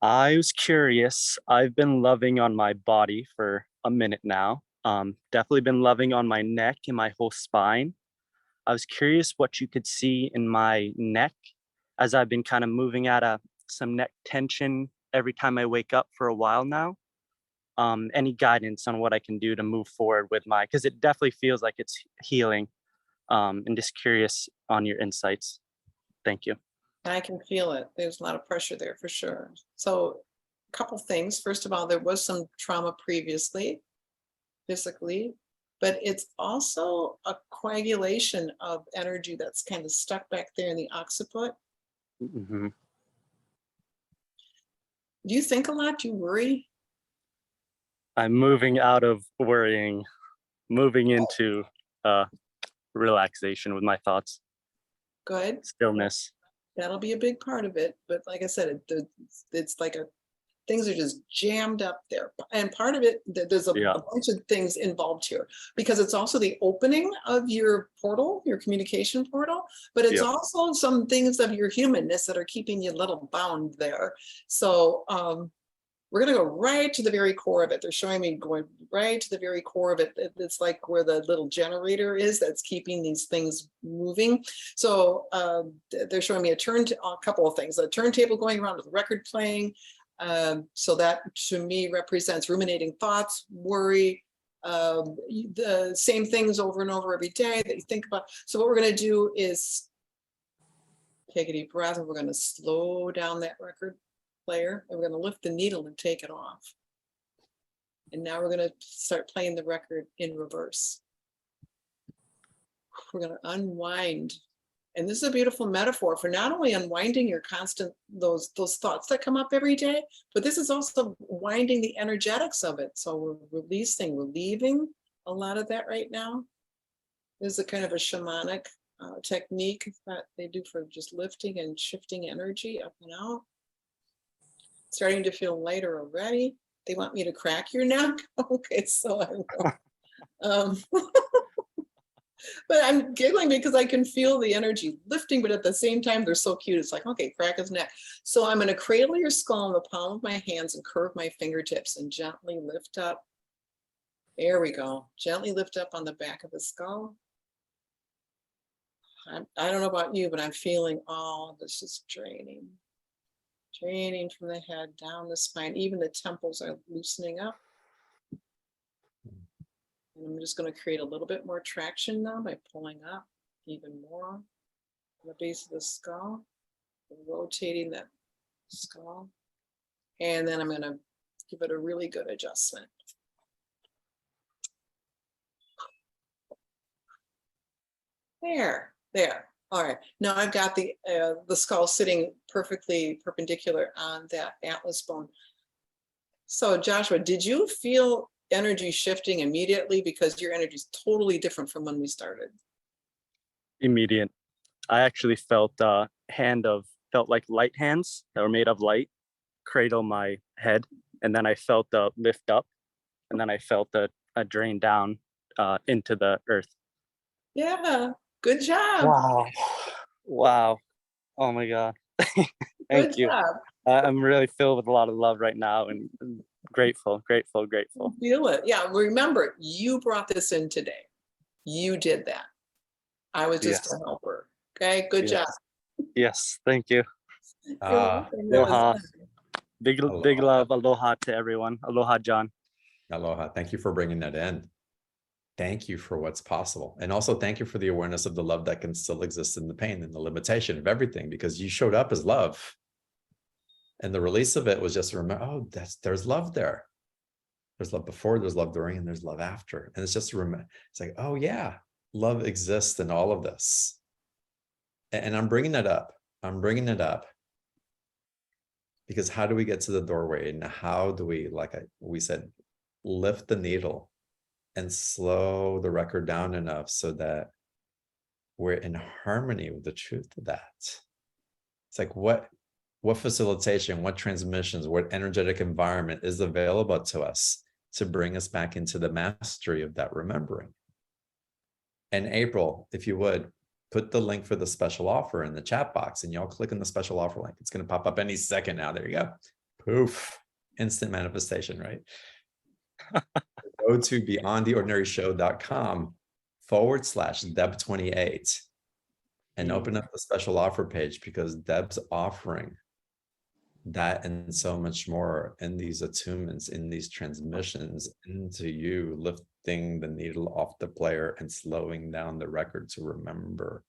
[SPEAKER 5] I was curious. I've been loving on my body for a minute now. Definitely been loving on my neck and my whole spine. I was curious what you could see in my neck as I've been kind of moving out of some neck tension every time I wake up for a while now. Any guidance on what I can do to move forward with because it definitely feels like it's healing, and just curious on your insights. Thank you.
[SPEAKER 2] I can feel it. There's a lot of pressure there for sure. So a couple things. First of all, there was some trauma previously, physically, but it's also a coagulation of energy that's kind of stuck back there in the occiput.
[SPEAKER 5] Mm-hmm.
[SPEAKER 2] Do you think a lot? Do you worry?
[SPEAKER 5] I'm moving out of worrying, moving into relaxation with my thoughts.
[SPEAKER 2] Good.
[SPEAKER 5] Stillness.
[SPEAKER 2] That'll be a big part of it. But like I said, it's like things are just jammed up there. And part of it, there's a bunch of things involved here, because it's also the opening of your portal, your communication portal, but it's also some things of your humanness that are keeping you a little bound there. So we're going to go right to the very core of it. They're showing me going right to the very core of it. It's like where the little generator is that's keeping these things moving. So they're showing me a couple of things, a turntable going around with a record playing. So that to me represents ruminating thoughts, worry, the same things over and over every day that you think about. So what we're going to do is take a deep breath, and we're going to slow down that record player, and we're going to lift the needle and take it off. And now we're going to start playing the record in reverse. We're going to unwind. And this is a beautiful metaphor for not only unwinding your constant, those thoughts that come up every day, but this is also winding the energetics of it. So we're relieving a lot of that right now. This is a kind of a shamanic technique that they do for just lifting and shifting energy up and out. Starting to feel lighter already. They want me to crack your neck. Okay, so I will. But I'm giggling because I can feel the energy lifting, but at the same time, they're so cute. It's like, okay, crack his neck. So I'm going to cradle your skull in the palm of my hands and curve my fingertips and gently lift up. There we go. Gently lift up on the back of the skull. I don't know about you, but I'm feeling all of this is draining. Draining from the head down the spine. Even the temples are loosening up. And I'm just going to create a little bit more traction now by pulling up even more on the base of the skull, rotating that skull. And then I'm going to give it a really good adjustment. There. All right, now I've got the skull sitting perfectly perpendicular on that atlas bone. So Joshua, did you feel energy shifting immediately? Because your energy is totally different from when we started.
[SPEAKER 5] Immediate. I actually felt felt like light hands that were made of light cradle my head, and then I felt the lift up, and then I felt a drain down into the earth.
[SPEAKER 2] Yeah, good job.
[SPEAKER 5] Wow. Oh my God. Thank you.
[SPEAKER 2] Job.
[SPEAKER 5] I'm really filled with a lot of love right now, and grateful.
[SPEAKER 2] Feel it. Yeah, remember, you brought this in today. You did that. I was just a helper. Okay, good job.
[SPEAKER 5] Yes, thank you.
[SPEAKER 2] Aloha.
[SPEAKER 5] Big love. Aloha to everyone. Aloha, John.
[SPEAKER 1] Aloha. Thank you for bringing that in. Thank you for what's possible. And also thank you for the awareness of the love that can still exist in the pain and the limitation of everything, because you showed up as love. And the release of it was just to remember, oh, there's love there. There's love before, there's love during, and there's love after. And it's just to remember, it's like, oh yeah, love exists in all of this. And I'm bringing it up. Because how do we get to the doorway? And how do we, we said, lift the needle and slow the record down enough so that we're in harmony with the truth of that? It's like, what facilitation, what transmissions, what energetic environment is available to us to bring us back into the mastery of that remembering? And April, if you would, put the link for the special offer in the chat box, and y'all click on the special offer link. It's going to pop up any second now. There you go. Poof. Instant manifestation, right? Go to beyondtheordinaryshow.com/Deb28 and open up the special offer page, because Deb's offering that and so much more in these attunements, in these transmissions into you, lifting the needle off the player and slowing down the record to remember,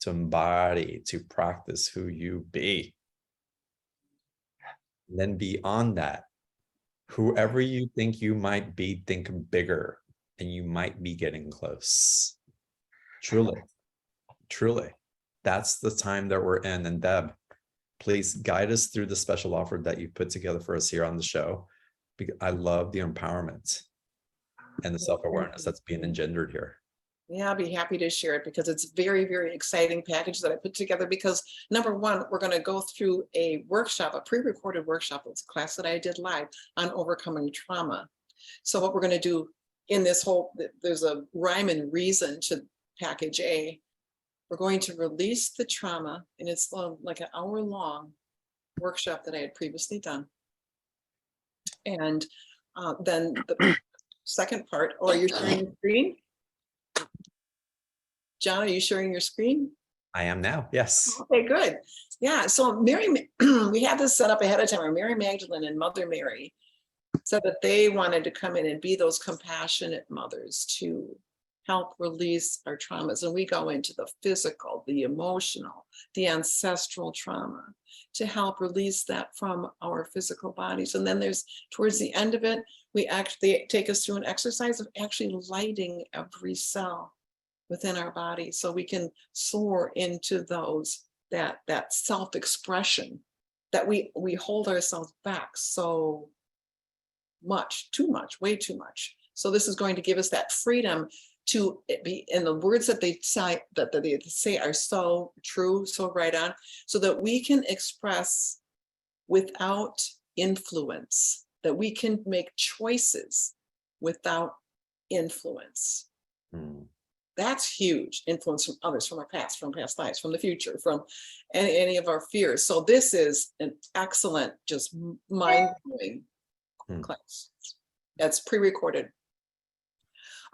[SPEAKER 1] to embody, to practice who you be. And then beyond that, whoever you think you might be, think bigger, and you might be getting close. Truly. That's the time that we're in. And Deb, please guide us through the special offer that you put together for us here on the show, because I love the empowerment and the self-awareness that's being engendered here.
[SPEAKER 2] Yeah, I'll be happy to share it because it's very, very exciting package that I put together because number one, we're going to go through a workshop, a pre-recorded workshop. It's a class that I did live on overcoming trauma. So what we're going to do in this whole, there's a rhyme and reason to package A. We're going to release the trauma, and it's like an hour-long workshop that I had previously done. And then the second part, or you're sharing your screen? John, are you sharing your screen?
[SPEAKER 1] I am now. Yes.
[SPEAKER 2] Okay, good. Yeah, so Mary, we had this set up ahead of time. Mary Magdalene and Mother Mary said that they wanted to come in and be those compassionate mothers to help release our traumas. And we go into the physical, the emotional, the ancestral trauma to help release that from our physical bodies. And then there's, towards the end of it, they take us through an exercise of actually lighting every cell within our body so we can soar into those, that self-expression that we hold ourselves back so much, too much, way too much. So this is going to give us that freedom to be, in the words that they say are so true, so right on, so that we can express without influence, that we can make choices without influence. That's huge. Influence from others, from our past, from past lives, from the future, from any of our fears. So this is an excellent, just mind-blowing class. That's pre-recorded.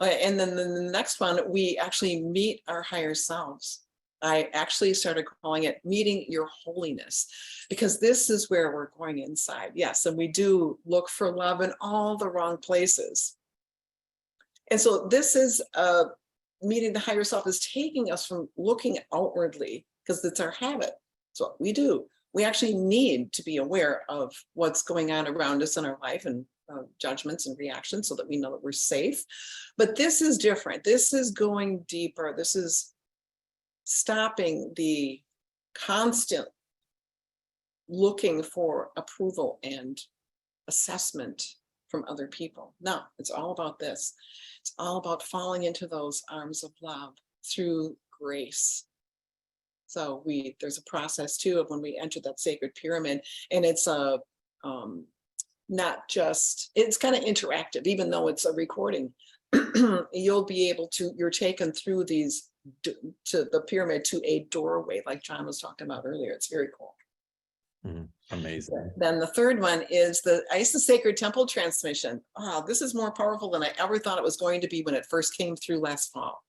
[SPEAKER 2] And then the next one, we actually meet our higher selves. I actually started calling it meeting your holiness, because this is where we're going inside. Yes, and we do look for love in all the wrong places. And so this is meeting the higher self, is taking us from looking outwardly, because it's our habit. It's what we do. We actually need to be aware of what's going on around us in our life and judgments and reactions so that we know that we're safe. But this is different. This is going deeper. This is stopping the constant looking for approval and assessment from other people. No, it's all about this. It's all about falling into those arms of love through grace. So there's a process too of when we enter that sacred pyramid, and it's a not just, it's kind of interactive, even though it's a recording. You'll be able to, you're taken through these to the pyramid, to a doorway, like John was talking about earlier. It's very cool.
[SPEAKER 1] Amazing.
[SPEAKER 2] Then the third one is the Isis Sacred Temple transmission. Wow, this is more powerful than I ever thought it was going to be when it first came through last fall.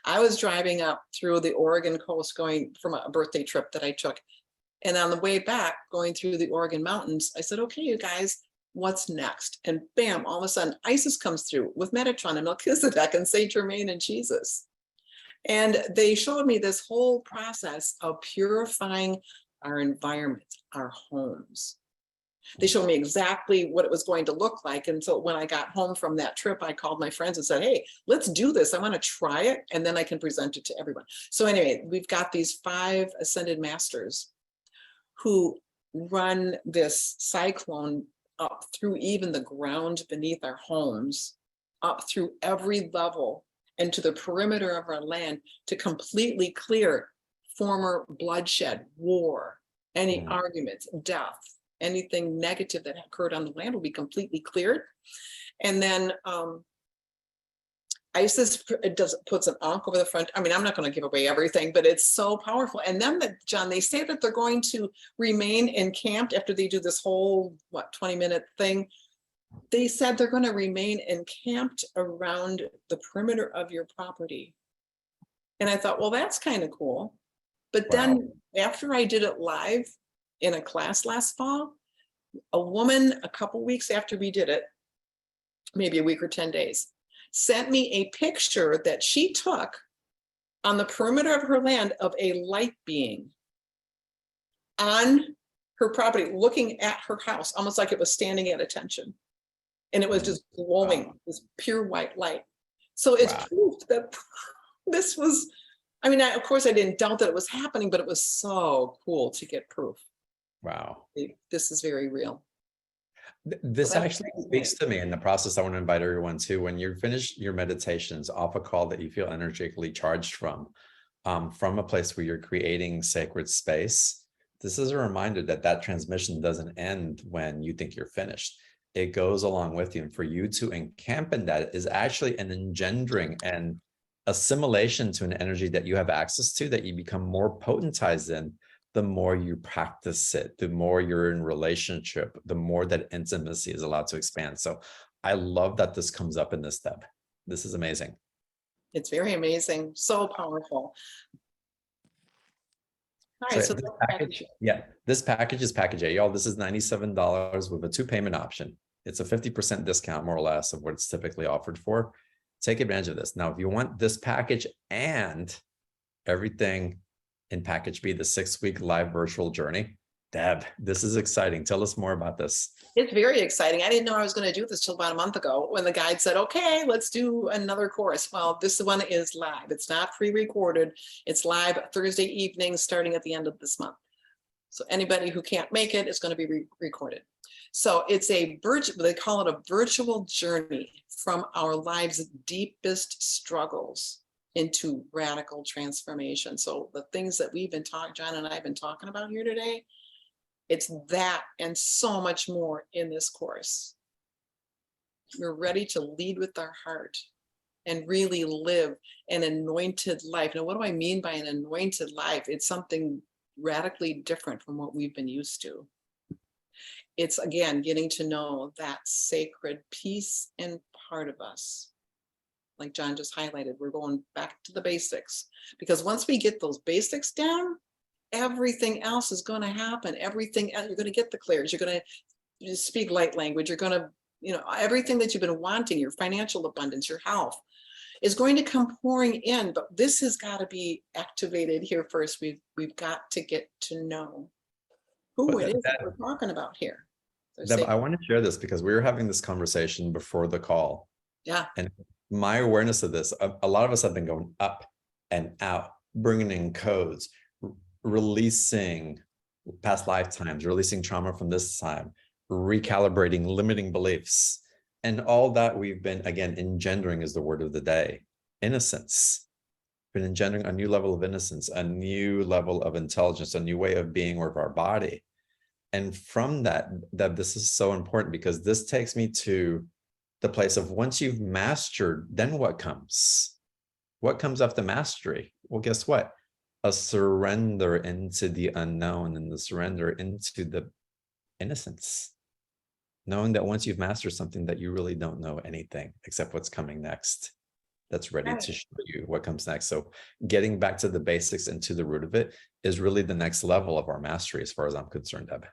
[SPEAKER 2] I was driving up through the Oregon coast going from a birthday trip that I took. And on the way back, going through the Oregon mountains, I said, okay, you guys, what's next? And bam, all of a sudden, Isis comes through with Metatron and Melchizedek and Saint Germain and Jesus. And they showed me this whole process of purifying our environment, our homes. They showed me exactly what it was going to look like. And so when I got home from that trip, I called my friends and said, hey, let's do this. I want to try it, and then I can present it to everyone. So anyway, we've got these 5 ascended masters who run this cyclone up through even the ground beneath our homes, up through every level and to the perimeter of our land to completely clear former bloodshed, war, any arguments, death, anything negative that occurred on the land will be completely cleared. And then Isis puts an ankh over the front. I mean, I'm not going to give away everything, but it's so powerful. And then, John, they say that they're going to remain encamped after they do this whole, 20-minute thing. They said they're going to remain encamped around the perimeter of your property. And I thought, well, that's kind of cool. But then after I did it live in a class last fall, a woman, a couple weeks after we did it, maybe a week or 10 days, sent me a picture that she took on the perimeter of her land of a light being on her property, looking at her house, almost like it was standing at attention. And it was just glowing, this pure white light. So it's proof that this was, I mean, of course I didn't doubt that it was happening, but it was so cool to get proof.
[SPEAKER 1] Wow.
[SPEAKER 2] This is very real.
[SPEAKER 1] This
[SPEAKER 2] that's
[SPEAKER 1] actually
[SPEAKER 2] fascinating.
[SPEAKER 1] speaks to me in the process. I want to invite everyone to, when you finish your meditations off a call that you feel energetically charged from a place where you're creating sacred space. This is a reminder that that transmission doesn't end when you think you're finished. It goes along with you. And for you to encamp in that is actually an engendering and assimilation to an energy that you have access to, that you become more potentized in. The more you practice it, the more you're in relationship, the more that intimacy is allowed to expand. So I love that this comes up in this step. This is amazing.
[SPEAKER 2] It's very amazing, so powerful. All right,
[SPEAKER 1] So
[SPEAKER 2] so
[SPEAKER 1] this
[SPEAKER 2] that's
[SPEAKER 1] package, yeah, this package is package A, y'all. This is $97 with a 2-payment option. It's a 50% discount, more or less, of what it's typically offered for. Take advantage of this. Now, if you want this package and everything in package B, the 6-week live virtual journey, Deb, this is exciting. Tell us more about this.
[SPEAKER 2] It's very exciting. I didn't know I was going to do this till about a month ago when the guide said, okay, let's do another course. Well, this one is live. It's not pre-recorded. It's live Thursday evening, starting at the end of this month. So anybody who can't make it is going to be recorded. So it's a virtual, they call it a virtual journey from our lives' deepest struggles into radical transformation. So the things that we've been talking, John and I have been talking about here today, it's that and so much more in this course. We're ready to lead with our heart and really live an anointed life. Now, what do I mean by an anointed life? It's something radically different from what we've been used to. It's, again, getting to know that sacred piece and part of us. Like John just highlighted, we're going back to the basics, because once we get those basics down, everything else is going to happen. Everything else, you're going to get the clears. You're going to speak light language. You're going to, everything that you've been wanting, your financial abundance, your health, is going to come pouring in. But this has got to be activated here first. We've got to get to know who it is that we're talking about here.
[SPEAKER 1] Deb, I want to share this because we were having this conversation before the call.
[SPEAKER 2] Yeah.
[SPEAKER 1] And my awareness of this, a lot of us have been going up and out, bringing in codes, releasing past lifetimes, releasing trauma from this time, recalibrating limiting beliefs. And all that we've been, again, engendering is the word of the day. Innocence. Been engendering a new level of innocence, a new level of intelligence, a new way of being with our body. And from that, this is so important, because this takes me to the place of, once you've mastered, then what comes? What comes after mastery? Well, guess what? A surrender into the unknown and the surrender into the innocence. Knowing that once you've mastered something, that you really don't know anything except what's coming next. That's ready to show you what comes next. So getting back to the basics and to the root of it is really the next level of our mastery, as far as I'm concerned, Deb.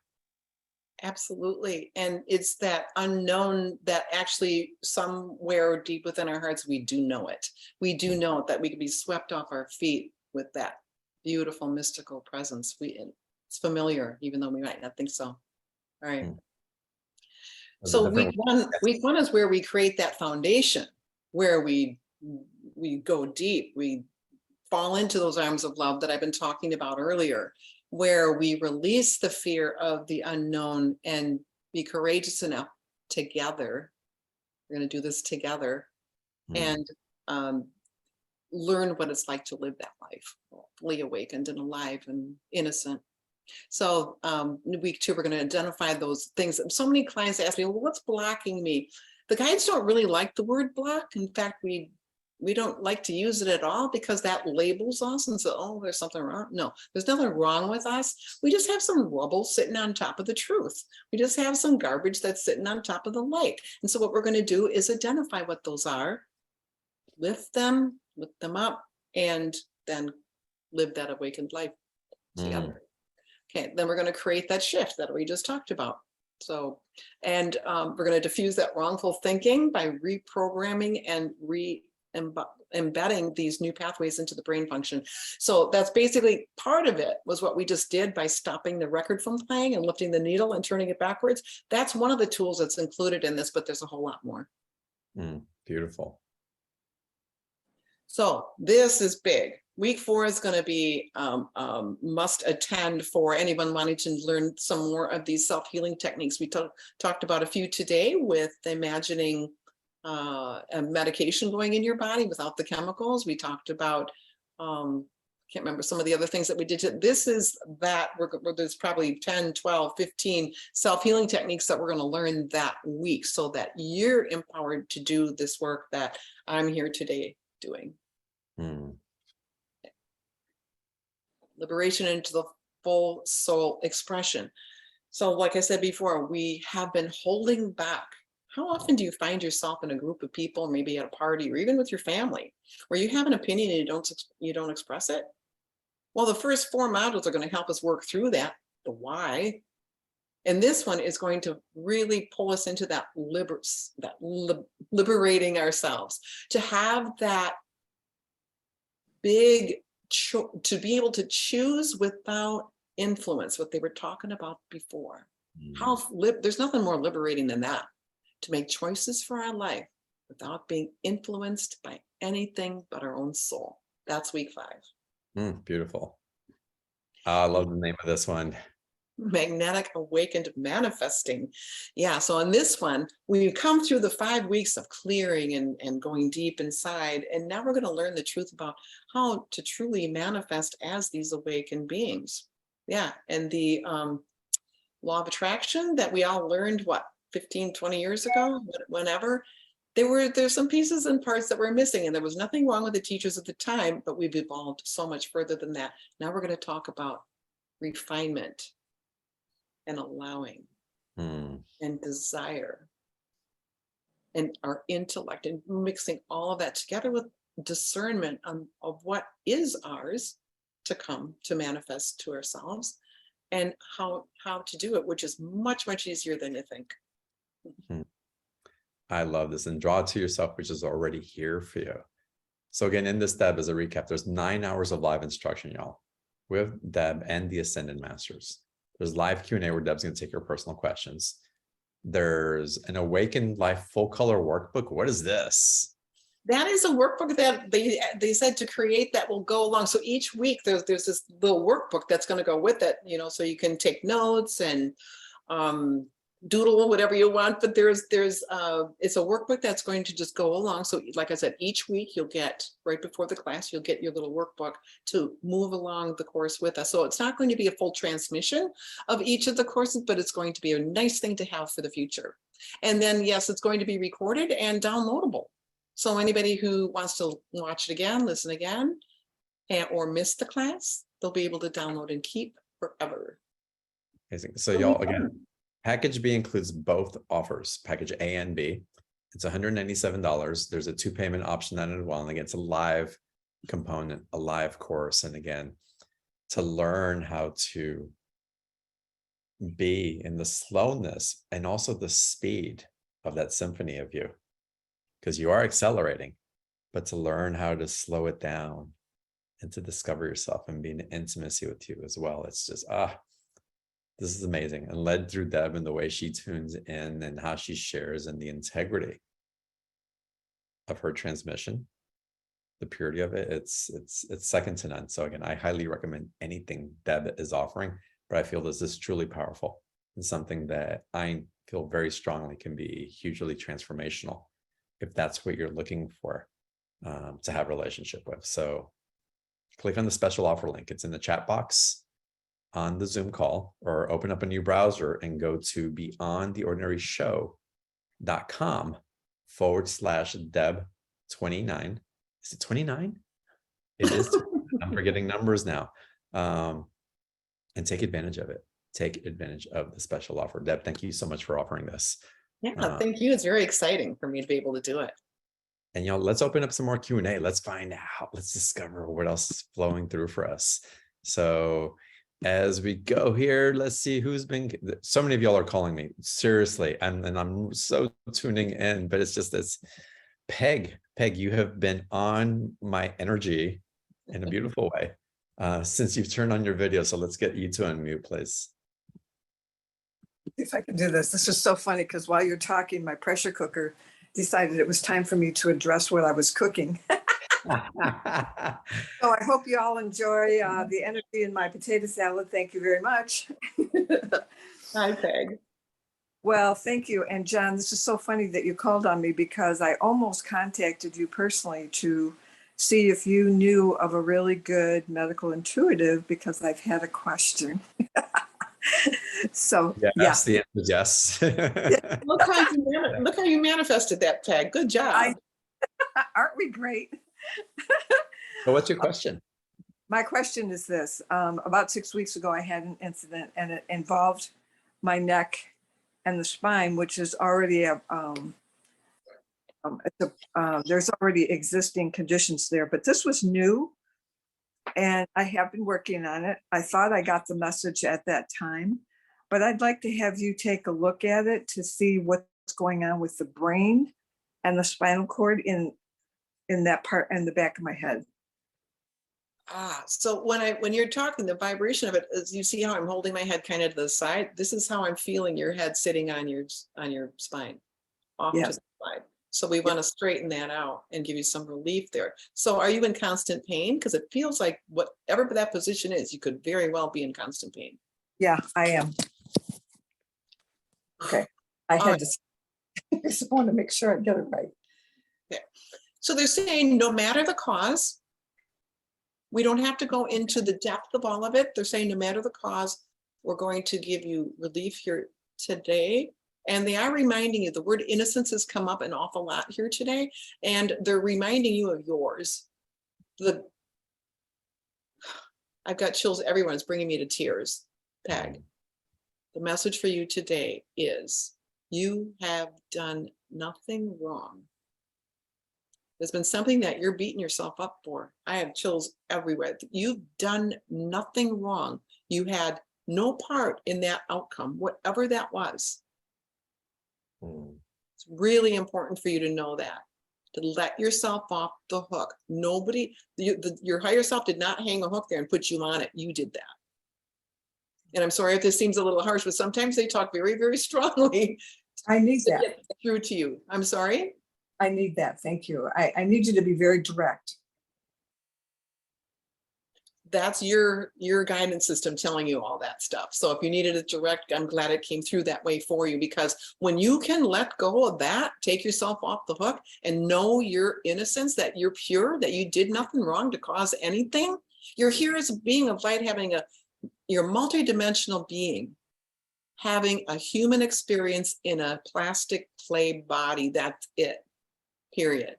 [SPEAKER 2] Absolutely. And it's that unknown that actually somewhere deep within our hearts, we do know it. We do know that we can be swept off our feet with that beautiful mystical presence. It's familiar, even though we might not think so. All right. So week one is where we create that foundation, where we go deep. We fall into those arms of love that I've been talking about earlier, where we release the fear of the unknown and be courageous enough together. We're going to do this together and learn what it's like to live that life, fully awakened and alive and innocent. So week 2, we're going to identify those things. So many clients ask me, well, what's blocking me? The guides don't really like the word block. In fact, we don't like to use it at all, because that labels us and says, oh, there's something wrong. No, there's nothing wrong with us. We just have some rubble sitting on top of the truth. We just have some garbage that's sitting on top of the light. And so what we're going to do is identify what those are, lift them up, and then live that awakened life together. Okay, then we're going to create that shift that we just talked about. So, and we're going to diffuse that wrongful thinking by reprogramming and embedding these new pathways into the brain function. So that's basically part of it, was what we just did by stopping the record from playing and lifting the needle and turning it backwards. That's one of the tools that's included in this, but there's a whole lot more.
[SPEAKER 1] Beautiful.
[SPEAKER 2] So this is big. Week 4 is going to be must attend for anyone wanting to learn some more of these self-healing techniques. We talked about a few today with imagining a medication going in your body without the chemicals. We talked about, can't remember some of the other things that we did. This is that there's probably 10, 12, 15 self-healing techniques that we're going to learn that week so that you're empowered to do this work that I'm here today doing. Liberation into the full soul expression. So like I said before, we have been holding back. How often do you find yourself in a group of people, maybe at a party or even with your family, where you have an opinion and you don't express it? Well, the first 4 modules are going to help us work through that, the why. And this one is going to really pull us into that liberating ourselves, to have that big, to be able to choose without influence, what they were talking about before. There's nothing more liberating than that, to make choices for our life without being influenced by anything but our own soul. That's week 5.
[SPEAKER 1] Beautiful. I love the name of this one.
[SPEAKER 2] Magnetic Awakened Manifesting. Yeah, so on this one, we've come through the 5 weeks of clearing and going deep inside, and now we're going to learn the truth about how to truly manifest as these awakened beings. Yeah, and the law of attraction that we all learned, what, 15, 20 years ago, whenever, there's some pieces and parts that were missing, and there was nothing wrong with the teachers at the time, but we've evolved so much further than that. Now we're going to talk about refinement and allowing and desire and our intellect, and mixing all of that together with discernment of what is ours to come to manifest to ourselves, and how to do it, which is much, much easier than you think.
[SPEAKER 1] I love this. And draw it to yourself, which is already here for you. So again, in this Deb, as a recap, there's 9 hours of live instruction, y'all, with Deb and the Ascended Masters. There's live Q&A where Deb's going to take your personal questions. There's an Awakened Life full color workbook. What is this?
[SPEAKER 2] That is a workbook that they said to create that will go along. So each week there's this little workbook that's going to go with it, so you can take notes and doodle whatever you want. But it's a workbook that's going to just go along. So like I said, each week you'll get, right before the class, you'll get your little workbook to move along the course with us. So it's not going to be a full transmission of each of the courses, but it's going to be a nice thing to have for the future. And then, yes, it's going to be recorded and downloadable. So anybody who wants to watch it again, listen again, or miss the class, they'll be able to download and keep forever.
[SPEAKER 1] Amazing. So y'all, again, package B includes both offers, package A and B. It's $197. There's a 2 payment option on it as well. And again, it's a live component, a live course. And again, to learn how to be in the slowness and also the speed of that symphony of you. Because you are accelerating, but to learn how to slow it down and to discover yourself and be in intimacy with you as well. It's just, this is amazing. And led through Deb and the way she tunes in and how she shares and the integrity of her transmission, the purity of it, it's second to none. So again, I highly recommend anything Deb is offering, but I feel this is truly powerful and something that I feel very strongly can be hugely transformational, if that's what you're looking for to have a relationship with. So click on the special offer link. It's in the chat box on the Zoom call, or open up a new browser and go to beyondtheordinaryshow.com/Deb29. Is it 29? It is. I'm forgetting numbers now. And take advantage of it. Take advantage of the special offer. Deb, thank you so much for offering this.
[SPEAKER 2] Yeah, thank you. It's very exciting for me to be able to do it.
[SPEAKER 1] And y'all, let's open up some more Q&A. Let's find out. Let's discover what else is flowing through for us. So as we go here, let's see who's been. So many of y'all are calling me, seriously, and I'm so tuning in. But it's just this, Peg, you have been on my energy in a beautiful way since you've turned on your video. So let's get you to unmute, please.
[SPEAKER 6] If I can do this. This is so funny because while you're talking, my pressure cooker decided it was time for me to address what I was cooking. So I hope you all enjoy the energy in my potato salad. Thank you very much.
[SPEAKER 2] Hi, Peg.
[SPEAKER 6] Well, thank you. And John, this is so funny that you called on me because I almost contacted you personally to see if you knew of a really good medical intuitive because I've had a question. So, yeah.
[SPEAKER 1] Yes, the answer is yes.
[SPEAKER 2] Look how you manifested that, Peg. Good job.
[SPEAKER 6] Aren't we great?
[SPEAKER 1] So what's your question?
[SPEAKER 6] My question is this. About 6 weeks ago, I had an incident and it involved my neck and the spine, which is already there's already existing conditions there, but this was new and I have been working on it. I thought I got the message at that time, but I'd like to have you take a look at it to see what's going on with the brain and the spinal cord in that part in the back of my head.
[SPEAKER 2] So when you're talking, the vibration of it is, you see how I'm holding my head kind of to the side. This is how I'm feeling your head sitting on your spine, off to the side. So we want to straighten that out and give you some relief there. So are you in constant pain? Because it feels like whatever that position is, you could very well be in constant pain.
[SPEAKER 6] Yeah, I am. Okay, I had to. I just want to make sure I get it right.
[SPEAKER 2] Okay. So they're saying no matter the cause, we don't have to go into the depth of all of it. They're saying no matter the cause, we're going to give you relief here today. And they are reminding you, the word innocence has come up an awful lot here today. And they're reminding you of yours. I've got chills, everyone's bringing me to tears. Peg, the message for you today is you have done nothing wrong. There's been something that you're beating yourself up for. I have chills everywhere. You've done nothing wrong. You had no part in that outcome, whatever that was. It's really important for you to know that, to let yourself off the hook. Nobody, your higher self did not hang a hook there and put you on it. You did that. And I'm sorry if this seems a little harsh, but sometimes they talk very, very strongly.
[SPEAKER 6] I need
[SPEAKER 2] to
[SPEAKER 6] that.
[SPEAKER 2] get through to you. I'm sorry.
[SPEAKER 6] I need that. Thank you. I need you to be very direct.
[SPEAKER 2] That's your guidance system telling you all that stuff. So if you needed it direct, I'm glad it came through that way for you, because when you can let go of that, take yourself off the hook and know your innocence, that you're pure, that you did nothing wrong to cause anything. You're here as a being of light, you're a multidimensional being, having a human experience in a plastic clay body. That's it, period.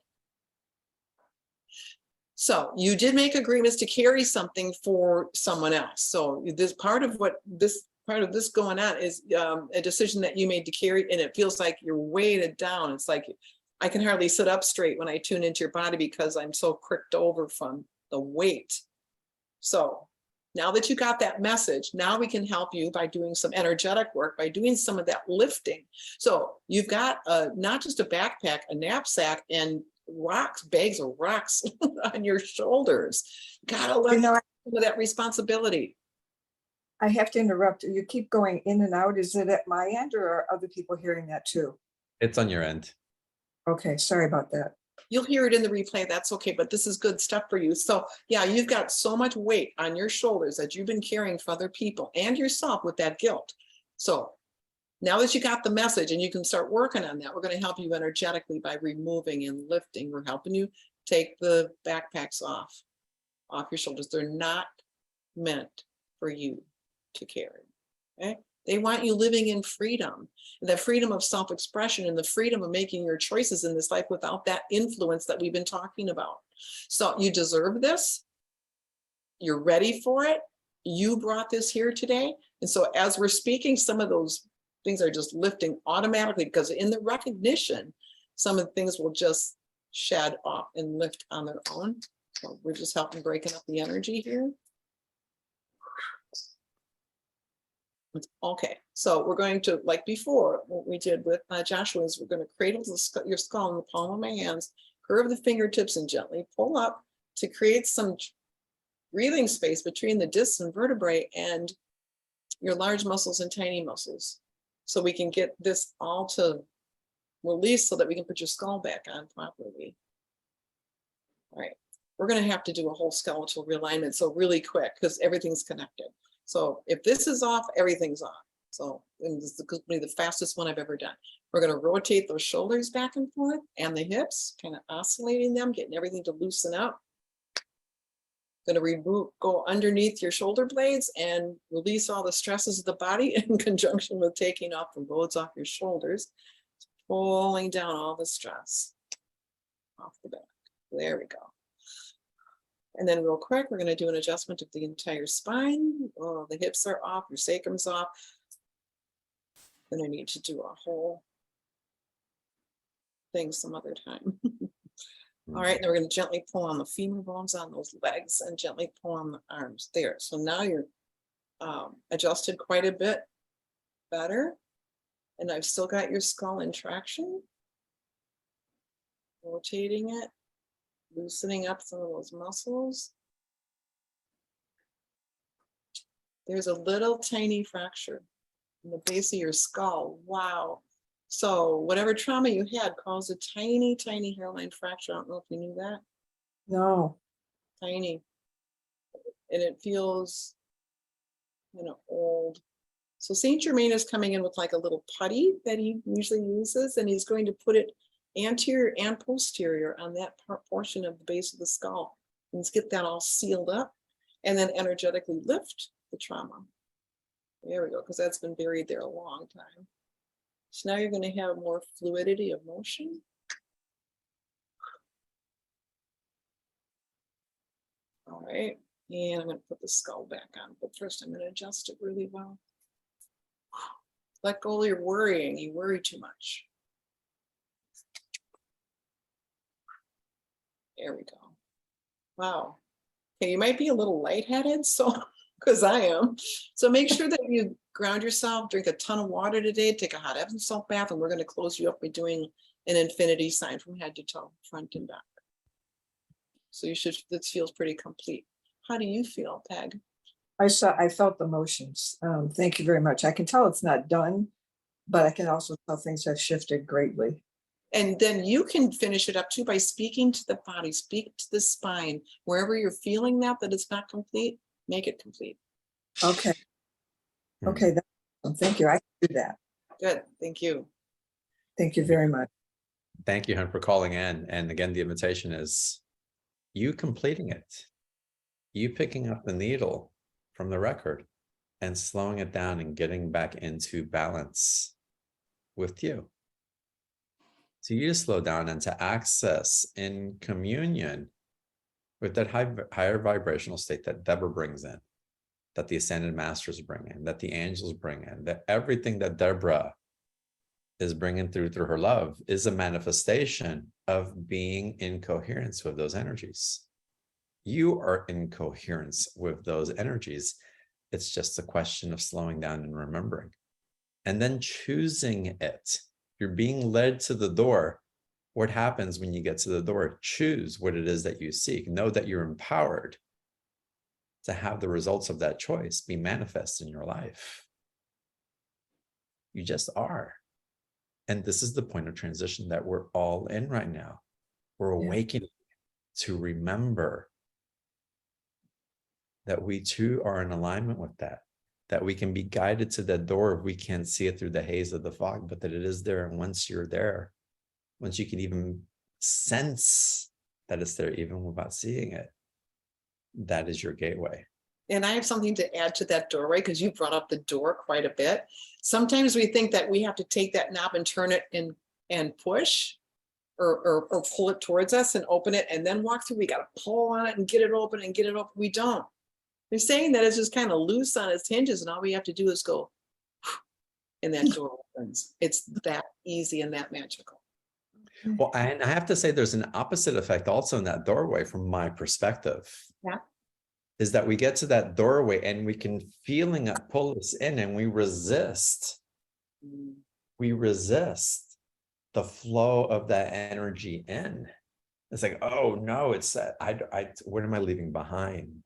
[SPEAKER 2] So you did make agreements to carry something for someone else. So this part of this going on is a decision that you made to carry, and it feels like you're weighted down. It's like I can hardly sit up straight when I tune into your body because I'm so cricked over from the weight. So now that you got that message, now we can help you by doing some energetic work, by doing some of that lifting. So you've got not just a backpack, a knapsack, and bags of rocks on your shoulders. Gotta let go of that responsibility.
[SPEAKER 6] I have to interrupt. You keep going in and out. Is it at my end or are other people hearing that too?
[SPEAKER 1] It's on your end.
[SPEAKER 6] Okay, sorry about that.
[SPEAKER 2] You'll hear it in the replay, that's okay, but this is good stuff for you. So yeah, you've got so much weight on your shoulders that you've been carrying for other people and yourself with that guilt. So now that you got the message and you can start working on that, we're going to help you energetically by removing and lifting. We're helping you take the backpacks off your shoulders. They're not meant for you to carry. Okay? They want you living in freedom, the freedom of self-expression and the freedom of making your choices in this life without that influence that we've been talking about. So you deserve this. You're ready for it. You brought this here today. And so as we're speaking, some of those things are just lifting automatically, because in the recognition, some of the things will just shed off and lift on their own. So we're just helping breaking up the energy here. Okay, so we're going to, like before, what we did with Joshua is we're going to cradle your skull in the palm of my hands, curve the fingertips and gently pull up to create some breathing space between the discs and vertebrae and your large muscles and tiny muscles. So we can get this all to release so that we can put your skull back on properly. All right, we're going to have to do a whole skeletal realignment. So really quick, because everything's connected. So if this is off, everything's off. So and this is going to be the fastest one I've ever done. We're going to rotate those shoulders back and forth and the hips, kind of oscillating them, getting everything to loosen up. Going to remove, go underneath your shoulder blades and release all the stresses of the body in conjunction with taking off the loads off your shoulders, pulling down all the stress off the back. There we go. And then real quick, we're going to do an adjustment of the entire spine. Oh, the hips are off, your sacrum's off. Then I need to do a whole thing some other time. All right, now we're going to gently pull on the femur bones on those legs and gently pull on the arms there. So now you're adjusted quite a bit better. And I've still got your skull in traction. Rotating it, loosening up some of those muscles. There's a little tiny fracture in the base of your skull. Wow. So whatever trauma you had caused a tiny, tiny hairline fracture. I don't know if you knew that.
[SPEAKER 6] No.
[SPEAKER 2] Tiny. And it feels, old. So Saint Germain is coming in with like a little putty that he usually uses, and he's going to put it anterior and posterior on that portion of the base of the skull. And let's get that all sealed up and then energetically lift the trauma. There we go, because that's been buried there a long time. So now you're going to have more fluidity of motion. All right, and I'm going to put the skull back on, but first I'm going to adjust it really well. Let go of your worrying. You worry too much. There we go. Wow. Okay, you might be a little lightheaded, so because I am. So make sure that you ground yourself, drink a ton of water today, take a hot Epsom salt bath, and we're going to close you up by doing an infinity sign from head to toe, front and back. So this feels pretty complete. How do you feel, Peg?
[SPEAKER 6] I felt the motions. Thank you very much. I can tell it's not done, but I can also tell things have shifted greatly.
[SPEAKER 2] And then you can finish it up too by speaking to the body, speak to the spine, wherever you're feeling that it's not complete, make it complete.
[SPEAKER 6] Okay. Okay. Thank you. I can do that.
[SPEAKER 2] Good. Thank you.
[SPEAKER 6] Thank you very much.
[SPEAKER 1] Thank you, Hun, for calling in. And again, the invitation is you completing it, you picking up the needle from the record and slowing it down and getting back into balance with you. So you just slow down and to access in communion with that higher vibrational state that Debrah brings in, that the Ascended Masters bring in, that the angels bring in, that everything that Debrah is bringing through her love is a manifestation of being in coherence with those energies. You are in coherence with those energies. It's just a question of slowing down and remembering, and then choosing it. You're being led to the door. What happens when you get to the door? Choose what it is that you seek. Know that you're empowered to have the results of that choice be manifest in your life. You just are. And this is the point of transition that we're all in right now. We're awakening to remember that we too are in alignment with that we can be guided to that door if we can't see it through the haze of the fog, but that it is there. And once you're there, once you can even sense that it's there, even without seeing it, that is your gateway.
[SPEAKER 2] And I have something to add to that doorway, because you brought up the door quite a bit. Sometimes we think that we have to take that knob and turn it and push or pull it towards us and open it and then walk through. We got to pull on it and get it open and get it open. We don't. They're saying that it's just kind of loose on its hinges, and all we have to do is go, and that door opens. It's that easy and that magical.
[SPEAKER 1] Well, and I have to say there's an opposite effect also in that doorway from my perspective.
[SPEAKER 2] Yeah.
[SPEAKER 1] Is that we get to that doorway and we can feeling it pull us in, and we resist. We resist the flow of that energy in. It's like, oh no, it's that what am I leaving behind?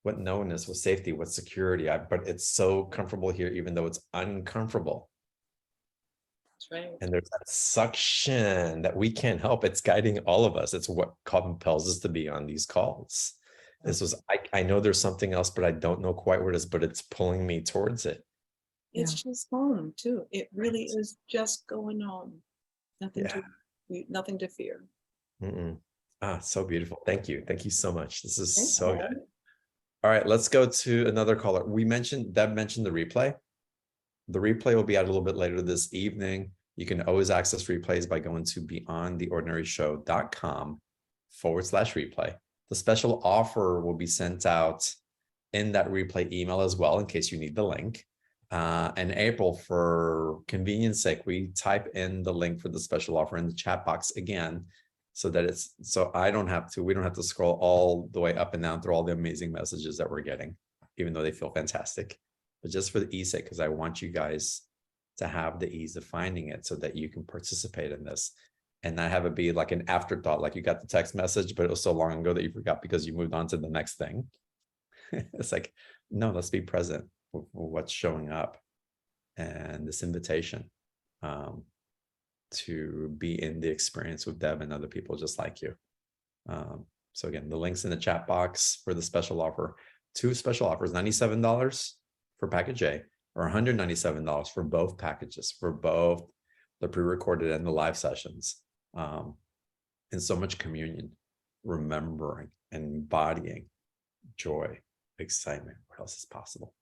[SPEAKER 1] What knownness, what safety, what security, but it's so comfortable here, even though it's uncomfortable.
[SPEAKER 2] That's right.
[SPEAKER 1] And there's that suction that we can't help. It's guiding all of us. It's what compels us to be on these calls. This was, I know there's something else, but I don't know quite what it is, but it's pulling me towards it.
[SPEAKER 2] It's just home too. It really is just going home. Nothing nothing to fear.
[SPEAKER 1] So beautiful. Thank you. Thank you so much. This is
[SPEAKER 2] Thanks,
[SPEAKER 1] so
[SPEAKER 2] Deb.
[SPEAKER 1] good. All right, let's go to another caller. Deb mentioned the replay. The replay will be out a little bit later this evening. You can always access replays by going to beyondtheordinaryshow.com/replay. The special offer will be sent out in that replay email as well, in case you need the link. And April, for convenience sake, we type in the link for the special offer in the chat box again, so that we don't have to scroll all the way up and down through all the amazing messages that we're getting, even though they feel fantastic. But just for the ease sake, because I want you guys to have the ease of finding it so that you can participate in this and not have it be like an afterthought, like you got the text message, but it was so long ago that you forgot because you moved on to the next thing. It's like, no, let's be present with what's showing up, and this invitation to be in the experience with Deb and other people just like you. So again, the link's in the chat box for the special offer. 2 special offers, $97 for package A or $197 for both packages, for both the pre-recorded and the live sessions. And so much communion, remembering, and embodying joy, excitement. What else is possible?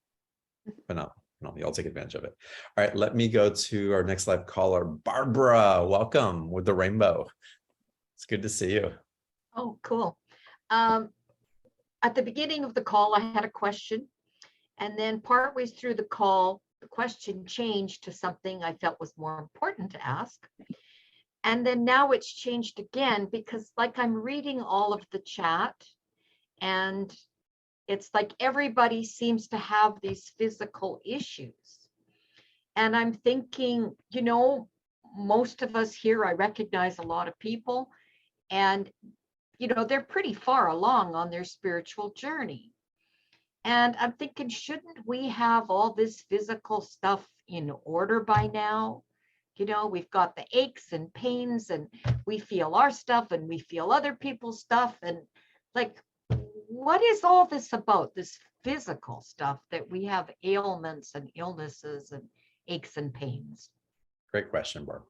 [SPEAKER 1] Phenomenal. I'll take advantage of it. All right, let me go to our next live caller, Barbara. Welcome with the rainbow. It's good to see you.
[SPEAKER 7] Oh, cool. At the beginning of the call, I had a question, and then partway through the call, the question changed to something I felt was more important to ask. And then now it's changed again, because like I'm reading all of the chat, and it's like everybody seems to have these physical issues. And I'm thinking, you know, most of us here, I recognize a lot of people, and, you know, they're pretty far along on their spiritual journey. And I'm thinking, shouldn't we have all this physical stuff in order by now? You know, we've got the aches and pains, and we feel our stuff and we feel other people's stuff. And like, what is all this about, this physical stuff that we have ailments and illnesses and aches and pains?
[SPEAKER 1] Great question, Barb.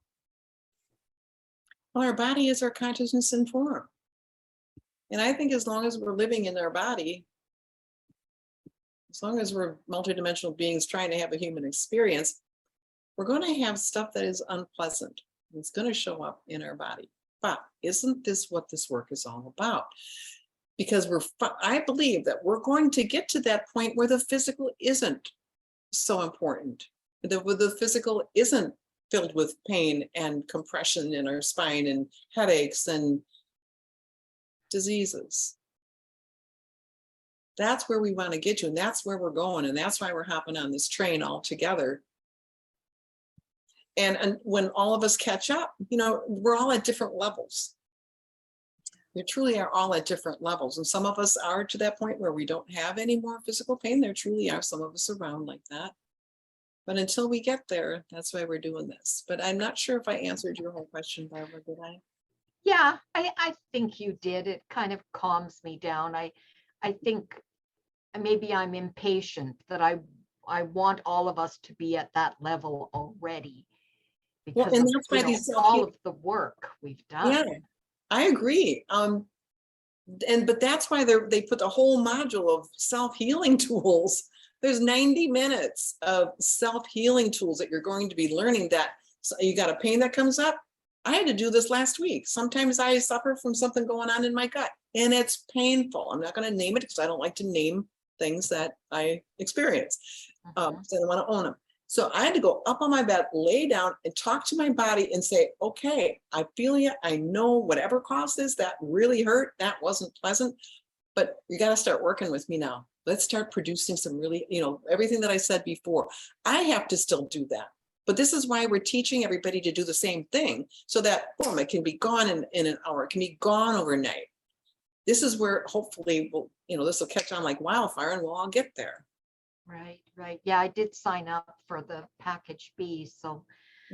[SPEAKER 2] Well, our body is our consciousness in form. And I think as long as we're living in our body, as long as we're multidimensional beings trying to have a human experience, we're going to have stuff that is unpleasant. It's going to show up in our body. But isn't this what this work is all about? Because I believe that we're going to get to that point where the physical isn't so important. The physical isn't filled with pain and compression in our spine and headaches and diseases. That's where we want to get to, and that's where we're going, and that's why we're hopping on this train all together. And when all of us catch up, you know, we're all at different levels. We truly are all at different levels, and some of us are to that point where we don't have any more physical pain. There truly are some of us around like that. But until we get there, that's why we're doing this. But I'm not sure if I answered your whole question, Barbara, did I?
[SPEAKER 7] Yeah, I think you did. It kind of calms me down. I think maybe I'm impatient, that I want all of us to be at that level already, because
[SPEAKER 2] Well, and that's why these
[SPEAKER 7] all of the work we've done.
[SPEAKER 2] Yeah, I agree. But that's why they put the whole module of self-healing tools. There's 90 minutes of self-healing tools that you're going to be learning. That so you got a pain that comes up. I had to do this last week. Sometimes I suffer from something going on in my gut, and it's painful. I'm not going to name it because I don't like to name things that I experience. So I don't want to own them. So I had to go up on my bed, lay down, and talk to my body and say, okay, I feel you. I know whatever caused this, that really hurt. That wasn't pleasant, but you got to start working with me now. Let's start producing some really, you know, everything that I said before. I have to still do that. But this is why we're teaching everybody to do the same thing, so that, boom, it can be gone in an hour. It can be gone overnight. This is where hopefully we'll, you know, this will catch on like wildfire and we'll all get there.
[SPEAKER 7] Right. Yeah, I did sign up for the package B, so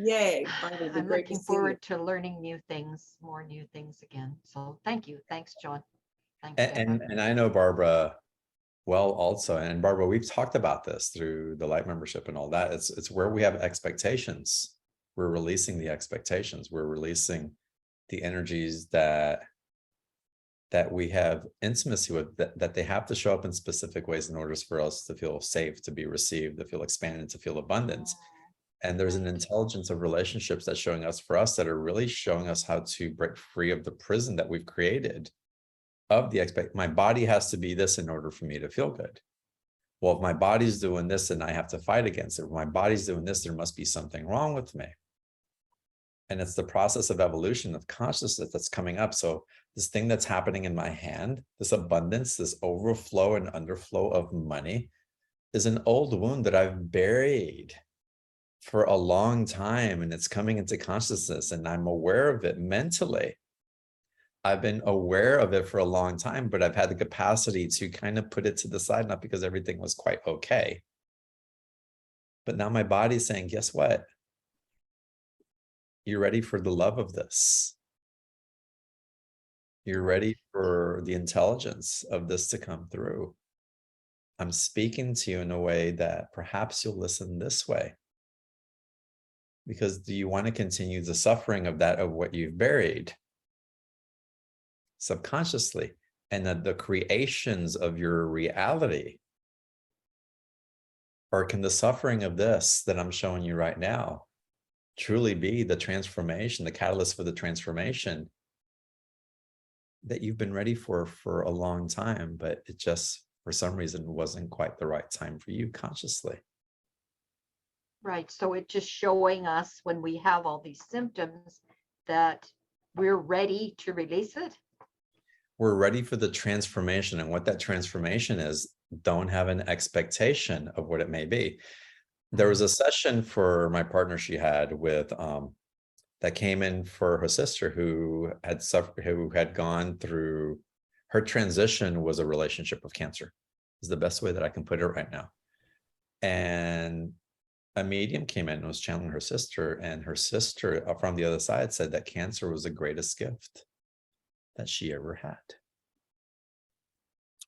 [SPEAKER 2] Yay. Barbara, it'd be
[SPEAKER 7] I'm
[SPEAKER 2] great to
[SPEAKER 7] looking
[SPEAKER 2] see you.
[SPEAKER 7] forward to learning new things, more new things again. So thank you. Thanks, John. Thanks, Deborah.
[SPEAKER 1] And I know Barbara well also, and Barbara, we've talked about this through the light membership and all that. It's where we have expectations. We're releasing the expectations. We're releasing the energies that we have intimacy with, that they have to show up in specific ways in order for us to feel safe, to be received, to feel expanded, to feel abundance. And there's an intelligence of relationships that's showing us, for us, that are really showing us how to break free of the prison that we've created of the my body has to be this in order for me to feel good. Well, if my body's doing this and I have to fight against it, if my body's doing this, there must be something wrong with me. And it's the process of evolution of consciousness that's coming up. So this thing that's happening in my hand, this abundance, this overflow and underflow of money, is an old wound that I've buried for a long time, and it's coming into consciousness, and I'm aware of it mentally. I've been aware of it for a long time, but I've had the capacity to kind of put it to the side, not because everything was quite okay. But now my body's saying, guess what? You're ready for the love of this. You're ready for the intelligence of this to come through. I'm speaking to you in a way that perhaps you'll listen this way. Because do you want to continue the suffering of that, of what you've buried subconsciously, and that the creations of your reality? Or can the suffering of this that I'm showing you right now truly be the transformation, the catalyst for the transformation that you've been ready for a long time, but it just, for some reason, wasn't quite the right time for you consciously?
[SPEAKER 7] Right. So it's just showing us when we have all these symptoms that we're ready to release it.
[SPEAKER 1] We're ready for the transformation. And what that transformation is, don't have an expectation of what it may be. There was a session for my partner she had with that came in for her sister who had suffered, who had gone through, her transition was a relationship with cancer, is the best way that I can put it right now. And a medium came in and was channeling her sister, and her sister from the other side said that cancer was the greatest gift that she ever had.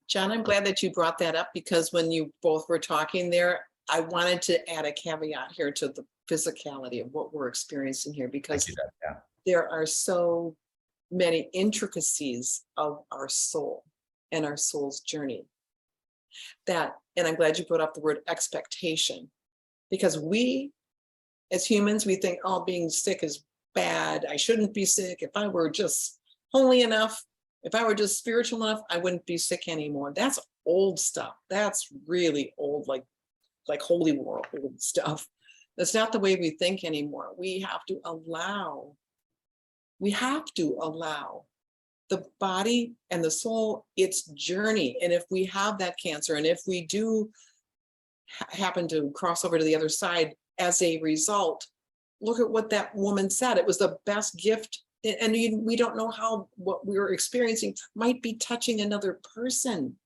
[SPEAKER 2] John, I'm glad that you brought that up, because when you both were talking there, I wanted to add a caveat here to the physicality of what we're experiencing here, because there are so many intricacies of our soul and our soul's journey that, and I'm glad you brought up the word expectation, because we as humans, we think, oh, being sick is bad. I shouldn't be sick. If I were just holy enough, if I were just spiritual enough, I wouldn't be sick anymore. That's old stuff. That's really old, like holy war old stuff. That's not the way we think anymore. We have to allow the body and the soul its journey. And if we have that cancer, and if we do happen to cross over to the other side as a result, look at what that woman said. It was the best gift. And we don't know how what we're experiencing might be touching another person.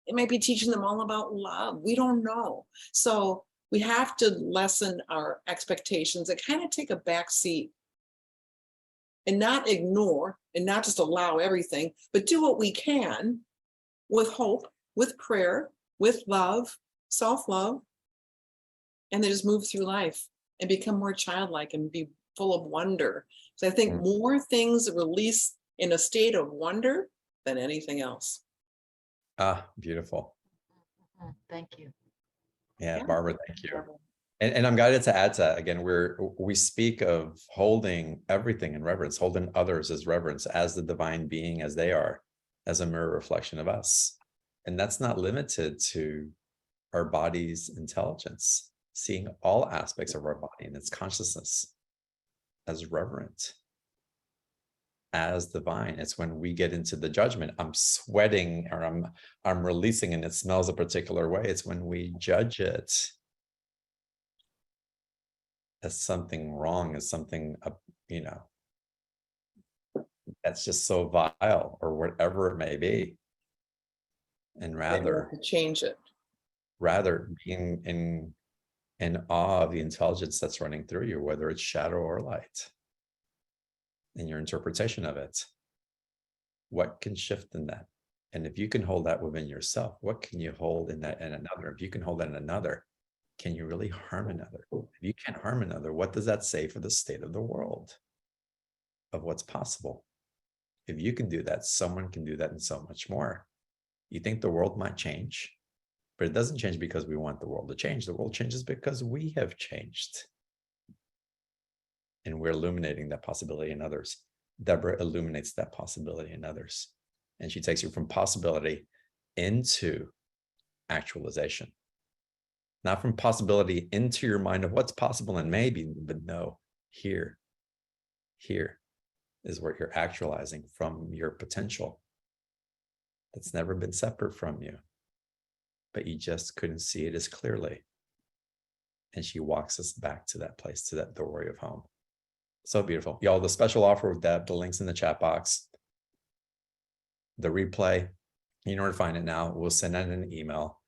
[SPEAKER 2] It might be teaching them all about love. We don't know. So we have to lessen our expectations and kind of take a back seat and not ignore and not just allow everything, but do what we can with hope, with prayer, with love, self-love, and then just move through life and become more childlike and be full of wonder. So I think more things release in a state of wonder than anything else.
[SPEAKER 1] Ah, beautiful.
[SPEAKER 7] Thank you.
[SPEAKER 1] Yeah, Barbara, thank you. And I'm guided to add to that. Again, we speak of holding everything in reverence, holding others as reverence, as the divine being as they are, as a mirror reflection of us. And that's not limited to our body's intelligence, seeing all aspects of our body and its consciousness as reverent, as divine. It's when we get into the judgment, I'm sweating or I'm releasing and it smells a particular way. It's when we judge it as something wrong, as something, that's just so vile or whatever it may be. And rather
[SPEAKER 2] to change it.
[SPEAKER 1] Rather being in in awe of the intelligence that's running through you, whether it's shadow or light, and your interpretation of it. What can shift in that? And if you can hold that within yourself, what can you hold in that in another? If you can hold that in another, can you really harm another? If you can't harm another, what does that say for the state of the world, of what's possible? If you can do that, someone can do that and so much more. You think the world might change, but it doesn't change because we want the world to change. The world changes because we have changed. And we're illuminating that possibility in others. Debrah illuminates that possibility in others. And she takes you from possibility into actualization. Not from possibility into your mind of what's possible and maybe, but no, here is where you're actualizing from your potential that's never been separate from you, but you just couldn't see it as clearly. And she walks us back to that place, to that doorway of home. So beautiful. Y'all, the special offer with Deb, the link's in the chat box. The replay, you know where to find it now. We'll send out an email.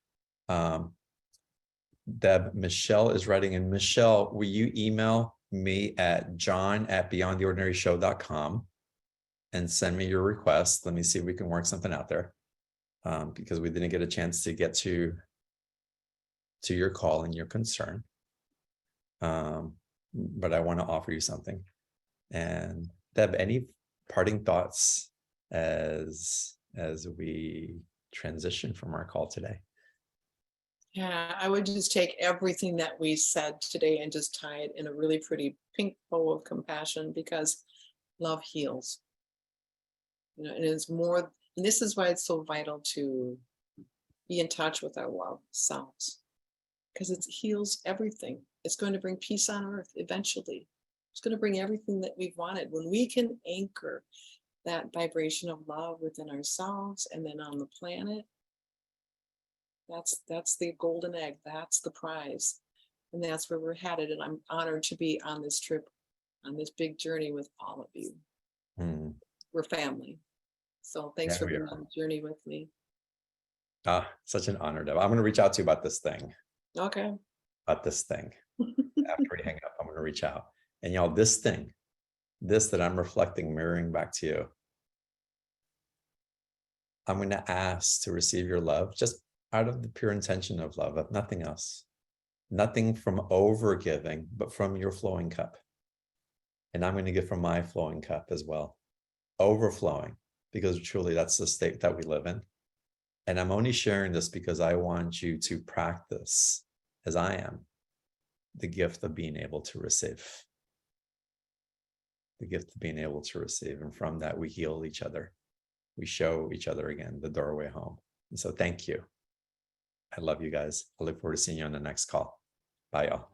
[SPEAKER 1] Deb, Michelle is writing in. Michelle, will you email me at john@beyondtheordinaryshow.com and send me your request? Let me see if we can work something out there, because we didn't get a chance to get to your call and your concern. But I want to offer you something. And Deb, any parting thoughts as we transition from our call today?
[SPEAKER 2] Yeah, I would just take everything that we said today and just tie it in a really pretty pink bow of compassion, because love heals. You know, and it's more, and this is why it's so vital to be in touch with our love selves, because it heals everything. It's going to bring peace on earth eventually. It's going to bring everything that we've wanted. When we can anchor that vibration of love within ourselves and then on the planet, that's the golden egg. That's the prize. And that's where we're headed. And I'm honored to be on this trip, on this big journey with all of you. We're family. So thanks for being on the journey with me.
[SPEAKER 1] Such an honor, Deb. I'm going to reach out to you about this thing.
[SPEAKER 2] Okay.
[SPEAKER 1] About this thing. After we hang up, I'm going to reach out. And y'all, this thing, this that I'm reflecting, mirroring back to you, I'm going to ask to receive your love just out of the pure intention of love, of nothing else. Nothing from over giving, but from your flowing cup. And I'm going to give from my flowing cup as well. Overflowing, because truly that's the state that we live in. And I'm only sharing this because I want you to practice, as I am, the gift of being able to receive. The gift of being able to receive. And from that, we heal each other. We show each other again the doorway home. And so thank you. I love you guys. I look forward to seeing you on the next call. Bye, y'all.